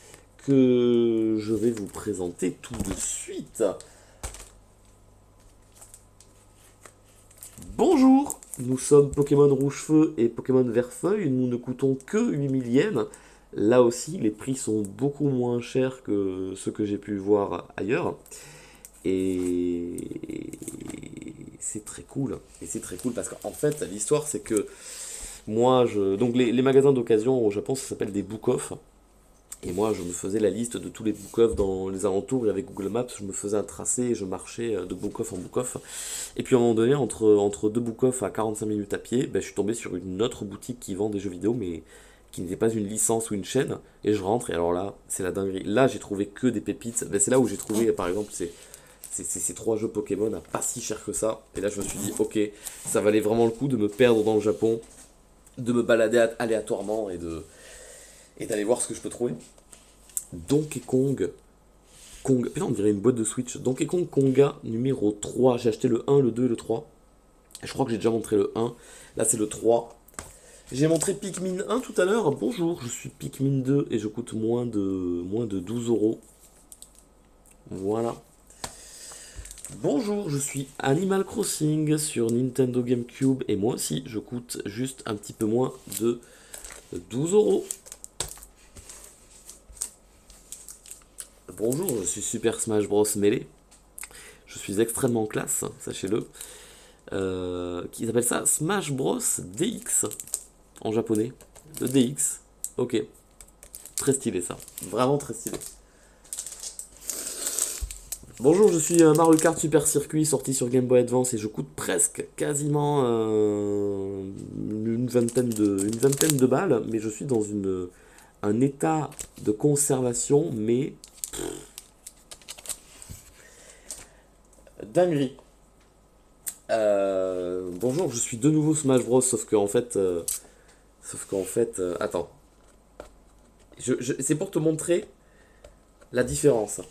que je vais vous présenter tout de suite. Bonjour, nous sommes Pokémon Rouge-Feu et Pokémon Vert-Feuille, nous ne coûtons que 8000 yens. Là aussi, les prix sont beaucoup moins chers que ceux que j'ai pu voir ailleurs. Et c'est très cool. Et c'est très cool parce qu'en fait, l'histoire c'est que donc les magasins d'occasion au Japon, ça s'appelle des book-off. Et moi, je me faisais la liste de tous les book-off dans les alentours, et avec Google Maps, je me faisais un tracé et je marchais de book-off en book-off. Et puis à un moment donné, entre deux book-off à 45 minutes à pied, ben, je suis tombé sur une autre boutique qui vend des jeux vidéo, mais qui n'était pas une licence ou une chaîne. Et je rentre, et alors là, c'est la dinguerie. Là, j'ai trouvé que des pépites. Ben, c'est là où j'ai trouvé, par exemple, ces trois jeux Pokémon à pas si cher que ça. Et là, je me suis dit, ok, ça valait vraiment le coup de me perdre dans le Japon, de me balader aléatoirement et d'aller voir ce que je peux trouver. Donkey Kong. Putain, on dirait une boîte de Switch. Donkey Kong Konga numéro 3. J'ai acheté le 1, le 2 et le 3. Je crois que j'ai déjà montré le 1. Là, c'est le 3. J'ai montré Pikmin 1 tout à l'heure. Bonjour, je suis Pikmin 2 et je coûte moins de 12 euros. Voilà. Bonjour, je suis Animal Crossing sur Nintendo GameCube et moi aussi, je coûte juste un petit peu moins de 12 euros. Bonjour, je suis Super Smash Bros Melee. Je suis extrêmement classe, sachez-le. Ils appellent ça Smash Bros DX en japonais. Le DX. Ok. Très stylé ça. Vraiment très stylé. Bonjour, je suis Mario Kart Super Circuit sorti sur Game Boy Advance et je coûte presque quasiment une vingtaine de balles, mais je suis dans un état de conservation, mais dinguerie. Bonjour, je suis de nouveau Smash Bros, sauf qu'en fait, attends. C'est pour te montrer la différence.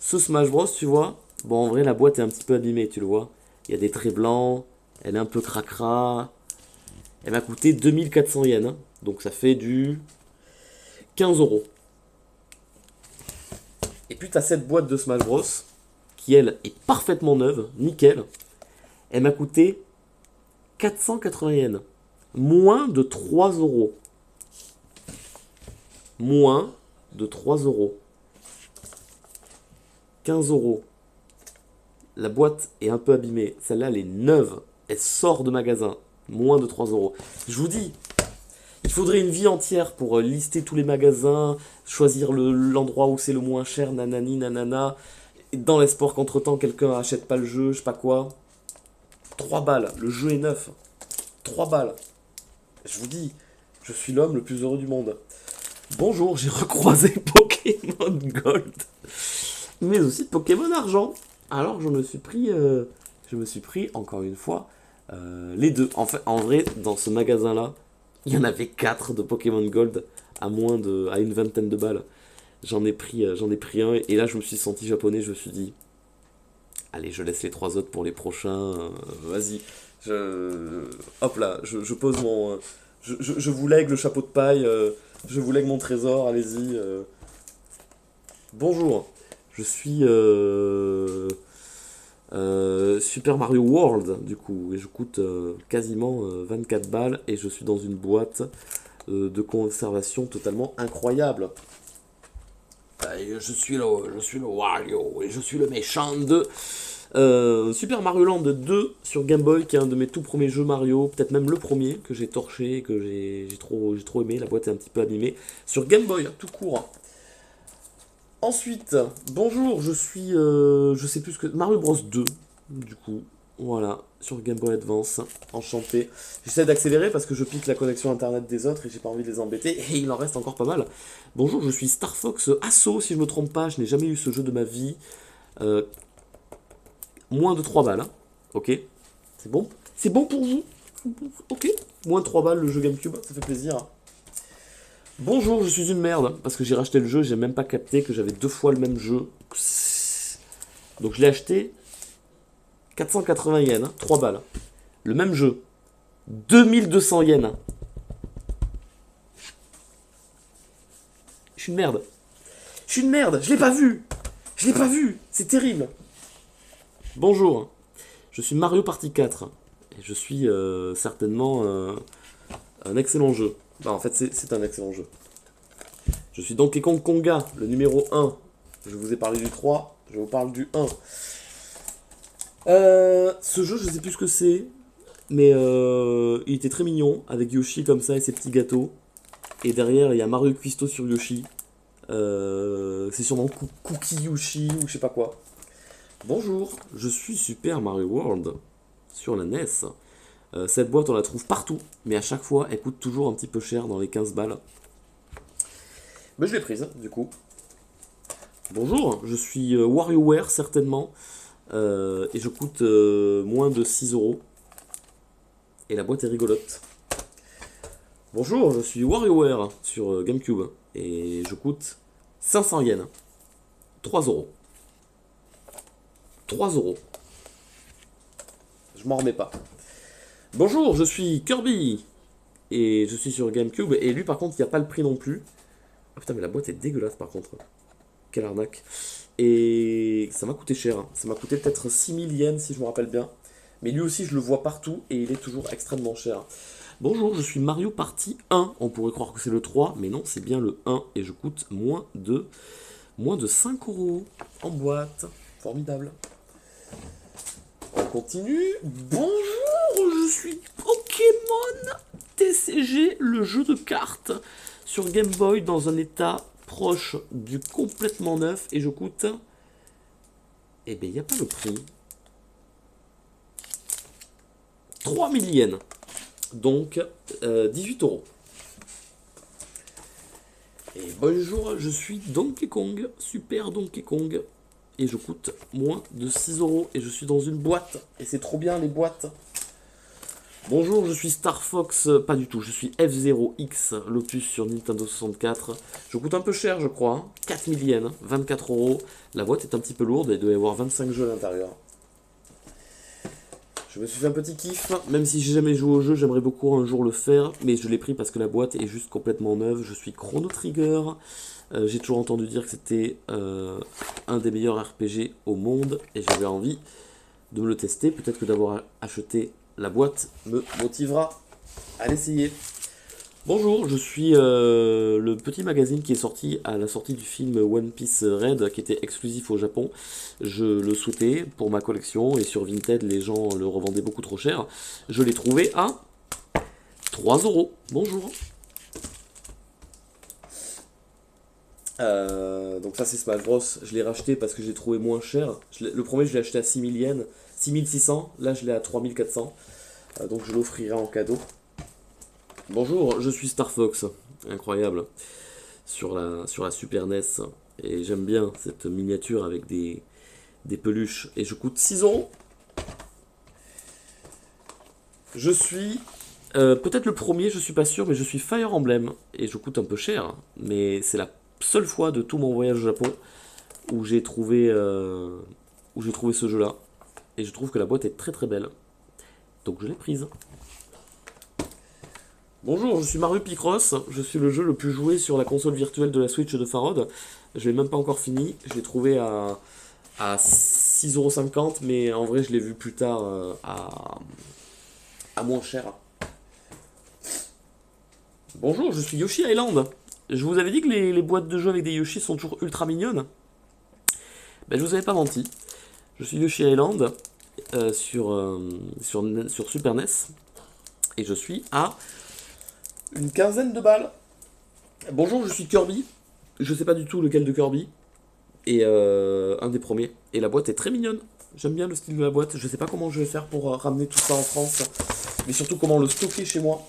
Ce Smash Bros, tu vois, bon, en vrai, la boîte est un petit peu abîmée, tu le vois. Il y a des traits blancs, elle est un peu cracra. Elle m'a coûté 2400 yens, hein, donc ça fait du 15 euros. Et puis, tu as cette boîte de Smash Bros, qui, elle, est parfaitement neuve, nickel. Elle m'a coûté 480 yens. Moins de 3 euros. Moins de 3 euros. 15 euros. La boîte est un peu abîmée. Celle-là, elle est neuve. Elle sort de magasin. Moins de 3 euros. Je vous dis, il faudrait une vie entière pour lister tous les magasins, choisir l'endroit où c'est le moins cher, nanani, nanana. Dans l'espoir qu'entre-temps, quelqu'un achète pas le jeu, je sais pas quoi. 3 balles. Le jeu est neuf. 3 balles. Je vous dis, je suis l'homme le plus heureux du monde. Bonjour, j'ai recroisé Pokémon Gold. Mais aussi Pokémon Argent. Alors je me suis pris encore une fois les deux. En vrai, dans ce magasin-là, il y en avait 4 de Pokémon Gold à une vingtaine de balles. J'en ai pris un et là je me suis senti japonais. Je me suis dit, allez, je laisse les 3 autres pour les prochains. Vas-y, hop là, je pose mon, je vous lègue le chapeau de paille. Je vous lègue mon trésor. Allez-y. Bonjour. Je suis Super Mario World, du coup, et je coûte quasiment 24 balles, et je suis dans une boîte de conservation totalement incroyable. Je suis le Wario, et je suis le méchant de Super Mario Land 2 sur Game Boy, qui est un de mes tout premiers jeux Mario, peut-être même le premier, que j'ai torché, et que j'ai trop aimé. La boîte est un petit peu abîmée. Sur Game Boy, tout court. Ensuite, bonjour, je suis, je sais plus ce que... Mario Bros 2, du coup, voilà, sur Game Boy Advance, enchanté. J'essaie d'accélérer parce que je pique la connexion internet des autres et j'ai pas envie de les embêter, et il en reste encore pas mal. Bonjour, je suis Star Fox Assaut, si je me trompe pas, je n'ai jamais eu ce jeu de ma vie. Moins de 3 balles, hein. Ok, c'est bon pour vous. Ok, moins 3 balles le jeu GameCube, ça fait plaisir. Bonjour, je suis une merde, parce que j'ai racheté le jeu, j'ai même pas capté que j'avais 2 fois le même jeu. Donc je l'ai acheté 480 yens, 3 balles. Le même jeu, 2200 yens. Je suis une merde. Je suis une merde, je l'ai pas vu. Je l'ai pas vu, c'est terrible. Bonjour, je suis Mario Party 4. Et je suis certainement un excellent jeu. Bah, en fait, c'est un excellent jeu. Je suis Donkey Kong Konga, le numéro 1. Je vous ai parlé du 3, je vous parle du 1. Ce jeu, je sais plus ce que c'est, mais il était très mignon, avec Yoshi comme ça et ses petits gâteaux. Et derrière, il y a Mario Cuisto sur Yoshi. C'est sûrement Cookie Yoshi ou je sais pas quoi. Bonjour, je suis Super Mario World sur la NES. Cette boîte, on la trouve partout, mais à chaque fois, elle coûte toujours un petit peu cher dans les 15 balles. Mais je l'ai prise, du coup. Bonjour, je suis WarioWare, certainement, et je coûte moins de 6 €. Et la boîte est rigolote. Bonjour, je suis WarioWare sur GameCube, et je coûte 500 yens. 3 €. 3 €. Je m'en remets pas. Bonjour, je suis Kirby et je suis sur GameCube et lui par contre il n'y a pas le prix non plus. Ah putain mais la boîte est dégueulasse par contre. Quelle arnaque. Et ça m'a coûté cher, hein. Ça m'a coûté peut-être 6000 yens si je me rappelle bien. Mais lui aussi je le vois partout et il est toujours extrêmement cher. Bonjour, je suis Mario Party 1. On pourrait croire que c'est le 3, mais non, c'est bien le 1 et je coûte moins de 5 € en boîte. Formidable. On continue. Bonjour, je suis Pokémon TCG, le jeu de cartes sur Game Boy dans un état proche du complètement neuf et je coûte... Eh bien, il n'y a pas le prix. 3000 yens. Donc, 18 €. Et bonjour, je suis Donkey Kong, Super Donkey Kong. Et je coûte moins de 6 € et je suis dans une boîte. Et c'est trop bien les boîtes. Bonjour, je suis Star Fox, pas du tout, je suis F0X Lotus sur Nintendo 64. Je coûte un peu cher je crois, hein. 4000 yens, 24 €. La boîte est un petit peu lourde et il doit y avoir 25 jeux à l'intérieur. Je me suis fait un petit kiff, même si j'ai jamais joué au jeu, j'aimerais beaucoup un jour le faire. Mais je l'ai pris parce que la boîte est juste complètement neuve. Je suis Chrono Trigger. J'ai toujours entendu dire que c'était un des meilleurs RPG au monde et j'avais envie de me le tester. Peut-être que d'avoir acheté la boîte me motivera à l'essayer. Bonjour, je suis le petit magazine qui est sorti à la sortie du film One Piece Red qui était exclusif au Japon. Je le souhaitais pour ma collection et sur Vinted les gens le revendaient beaucoup trop cher. Je l'ai trouvé à 3 €. Bonjour. Donc ça c'est Smash Bros, je l'ai racheté parce que j'ai trouvé moins cher. Le premier je l'ai acheté à 6000 yens, 6600, là je l'ai à 3400, donc je l'offrirai en cadeau. Bonjour, je suis Star Fox, incroyable, sur la Super NES, et j'aime bien cette miniature avec des peluches, et je coûte 6 €. Je suis... peut-être le premier, je suis pas sûr, mais je suis Fire Emblem, et je coûte un peu cher, mais c'est la seule fois de tout mon voyage au Japon où j'ai trouvé ce jeu là et je trouve que la boîte est très très belle, donc je l'ai prise. Bonjour, je suis Mario Picross, je suis le jeu le plus joué sur la console virtuelle de la Switch de Farod. Je l'ai même pas encore fini, je l'ai trouvé à 6,50 €, mais en vrai je l'ai vu plus tard à moins cher. Bonjour, je suis Yoshi Island. Je vous avais dit que les boîtes de jeux avec des Yoshi sont toujours ultra mignonnes. Ben, je vous avais pas menti. Je suis Yoshi Island sur Super NES. Et je suis à une quinzaine de balles. Bonjour, je suis Kirby. Je sais pas du tout lequel de Kirby. Et un des premiers. Et la boîte est très mignonne. J'aime bien le style de la boîte. Je sais pas comment je vais faire pour ramener tout ça en France. Mais surtout comment le stocker chez moi.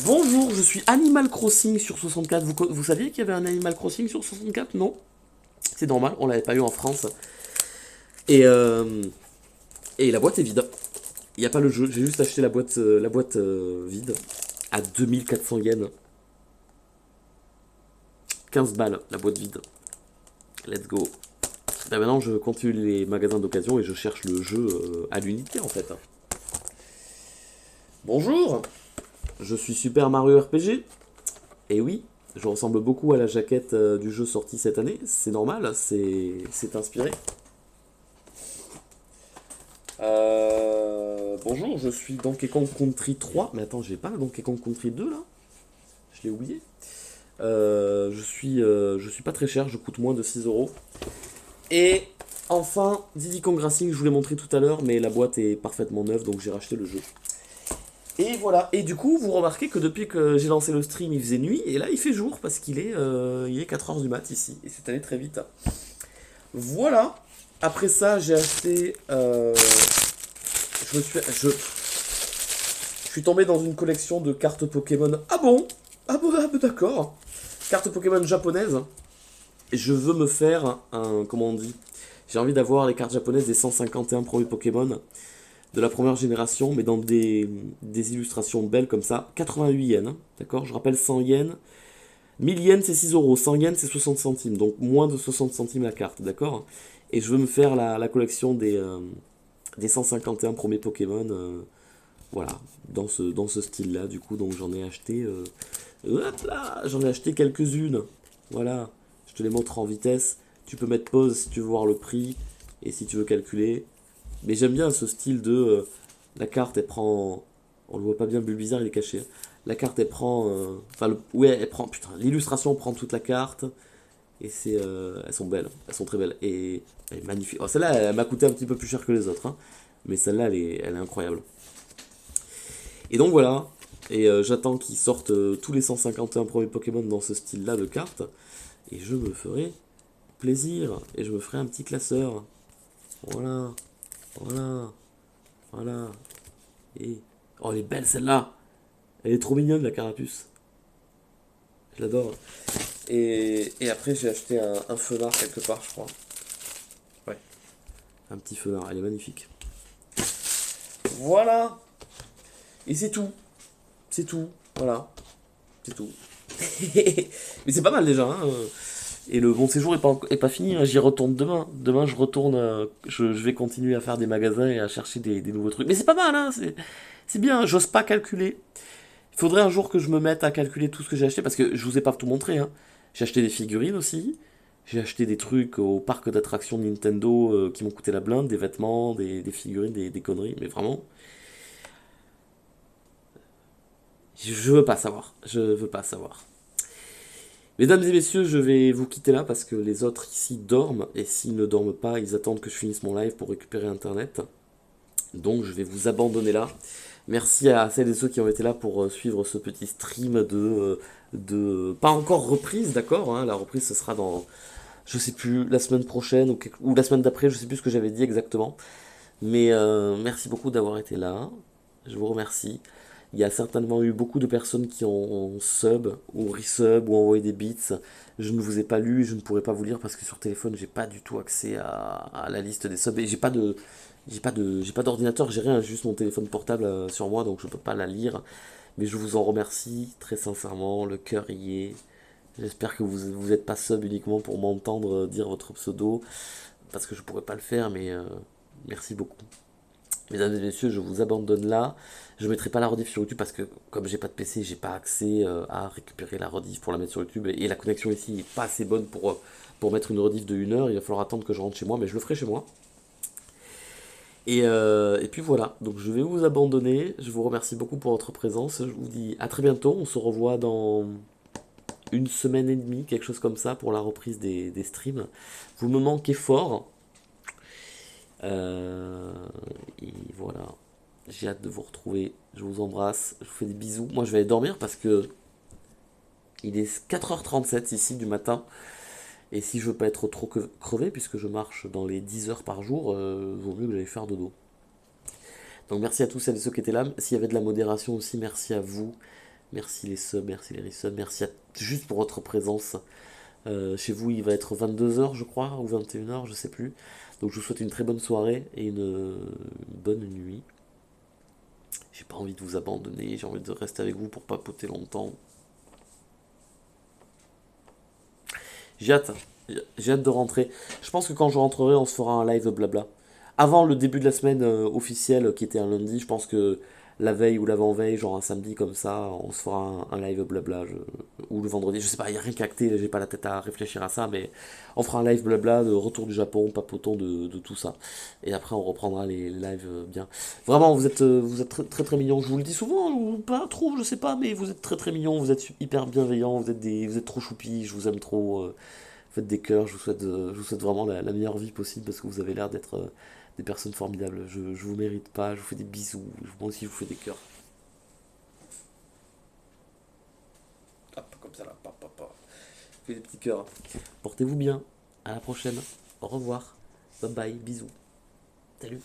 Bonjour, je suis Animal Crossing sur 64. Vous saviez qu'il y avait un Animal Crossing sur 64? Non? C'est normal, on l'avait pas eu en France. Et la boîte est vide. Il n'y a pas le jeu, j'ai juste acheté la boîte vide à 2400 yens. 15 balles la boîte vide. Let's go. Là, maintenant je continue les magasins d'occasion et je cherche le jeu à l'unité en fait. Bonjour, je suis Super Mario RPG. Et oui, je ressemble beaucoup à la jaquette du jeu sorti cette année. C'est normal, c'est inspiré. Bonjour, je suis Donkey Kong Country 3. Mais attends, j'ai pas le Donkey Kong Country 2 là. Je l'ai oublié. Je suis pas très cher, je coûte moins de 6 euros. Et enfin, Diddy Kong Racing, je vous l'ai montré tout à l'heure, mais la boîte est parfaitement neuve, donc j'ai racheté le jeu. Et voilà, et du coup, vous remarquez que depuis que j'ai lancé le stream, il faisait nuit, et là il fait jour, parce qu'il est 4h du mat ici, et c'est allé très vite. Voilà, après ça, j'ai acheté... Je suis tombé dans une collection de cartes Pokémon. Ah bon? Ah bon, d'accord. Cartes Pokémon japonaises. Et je veux me faire un... Comment on dit? J'ai envie d'avoir les cartes japonaises des 151 premiers Pokémon de la première génération, mais dans des illustrations belles comme ça. 88 yens, d'accord? Je rappelle 100 yens. 1000 yens c'est 6 euros, 100 yens c'est 60 centimes, donc moins de 60 centimes la carte, d'accord? Et je veux me faire la collection des 151 premiers Pokémon, voilà, dans ce style-là, du coup, donc j'en ai acheté, hop là, j'en ai acheté quelques-unes, voilà, je te les montre en vitesse, tu peux mettre pause si tu veux voir le prix, et si tu veux calculer, mais j'aime bien ce style de, la carte, elle prend, on le voit pas bien, Bulbizarre, il est caché, la carte, elle prend, enfin, ouais, elle prend, putain, l'illustration prend toute la carte, et c'est, elles sont belles, elles sont très belles, et elle est magnifique. Oh, celle-là, elle m'a coûté un petit peu plus cher que les autres, hein, mais celle-là, elle est incroyable. Et donc voilà, et j'attends qu'ils sortent tous les 151 premiers Pokémon dans ce style-là de cartes, et je me ferai plaisir, et je me ferai un petit classeur. Voilà, voilà, voilà, et... Oh, elle est belle celle-là, elle est trop mignonne la carapuce, je l'adore. Et après j'ai acheté un fenard quelque part je crois. Ouais, un petit fenard, elle est magnifique. Voilà. Et c'est tout. C'est tout. Voilà. C'est tout. Mais c'est pas mal déjà. Hein. Et le bon séjour est pas fini. Hein. J'y retourne demain. Demain, je retourne. Je vais continuer à faire des magasins et à chercher des nouveaux trucs. Mais c'est pas mal. Hein. C'est bien. J'ose pas calculer. Il faudrait un jour que je me mette à calculer tout ce que j'ai acheté. Parce que je vous ai pas tout montré. Hein. J'ai acheté des figurines aussi. J'ai acheté des trucs au parc d'attractions Nintendo qui m'ont coûté la blinde. Des vêtements, des figurines, des conneries. Mais vraiment. Je veux pas savoir. Je veux pas savoir. Mesdames et messieurs, je vais vous quitter là parce que les autres ici dorment. Et s'ils ne dorment pas, ils attendent que je finisse mon live pour récupérer Internet. Donc je vais vous abandonner là. Merci à celles et ceux qui ont été là pour suivre ce petit stream pas encore reprise, d'accord, hein, la reprise ce sera dans, je sais plus, la semaine prochaine ou la semaine d'après, je sais plus ce que j'avais dit exactement. Mais merci beaucoup d'avoir été là. Je vous remercie. Il y a certainement eu beaucoup de personnes qui ont sub ou resub ou envoyé des bits. Je ne vous ai pas lu, je ne pourrai pas vous lire parce que sur téléphone, j'ai pas du tout accès à la liste des subs et j'ai pas d'ordinateur, j'ai rien, juste mon téléphone portable sur moi, donc je peux pas la lire. Mais je vous en remercie très sincèrement, le cœur y est. J'espère que vous êtes pas sub uniquement pour m'entendre dire votre pseudo, parce que je pourrais pas le faire, mais merci beaucoup. Mesdames et messieurs, je vous abandonne là. Je mettrai pas la rediff sur YouTube parce que comme j'ai pas de PC, j'ai pas accès à récupérer la rediff pour la mettre sur YouTube. Et la connexion ici est pas assez bonne pour mettre une rediff de 1 heure. Il va falloir attendre que je rentre chez moi, mais je le ferai chez moi. Et puis voilà, donc je vais vous abandonner. Je vous remercie beaucoup pour votre présence. Je vous dis à très bientôt. On se revoit dans une semaine et demie, quelque chose comme ça, pour la reprise des streams. Vous me manquez fort. Euh, et voilà. J'ai hâte de vous retrouver. Je vous embrasse. Je vous fais des bisous. Moi, je vais aller dormir parce que il est 4h37 ici du matin. Et si je veux pas être trop crevé, puisque je marche dans les 10 heures par jour, vaut mieux que j'aille faire dodo. Donc merci à tous celles et ceux qui étaient là. S'il y avait de la modération aussi, merci à vous. Merci les subs, merci les resubs. Merci juste pour votre présence. Chez vous, il va être 22 heures je crois, ou 21 heures je sais plus. Donc je vous souhaite une très bonne soirée et une bonne nuit. J'ai pas envie de vous abandonner, j'ai envie de rester avec vous pour papoter longtemps. J'ai hâte, j'ai hâte de rentrer. Je pense que quand je rentrerai, on se fera un live blabla. Avant le début de la semaine officielle, qui était un lundi, je pense que la veille ou l'avant-veille, genre un samedi comme ça, on se fera un live blabla. Ou le vendredi, je sais pas, il n'y a rien qu'acté, j'ai pas la tête à réfléchir à ça, mais on fera un live blabla de retour du Japon, papotons de tout ça. Et après, on reprendra les lives bien. Vraiment, vous êtes très très, très mignons. Je vous le dis souvent, ou pas trop, je sais pas, mais vous êtes très très mignons, vous êtes hyper bienveillants, vous êtes trop choupis, je vous aime trop. Faites des cœurs, je vous souhaite vraiment la meilleure vie possible parce que vous avez l'air d'être des personnes formidables. Je vous mérite pas, je vous fais des bisous, moi aussi je vous fais des cœurs. Hop, comme ça là, je fais des petits cœurs. Portez-vous bien, à la prochaine, au revoir, bye bye, bisous, salut.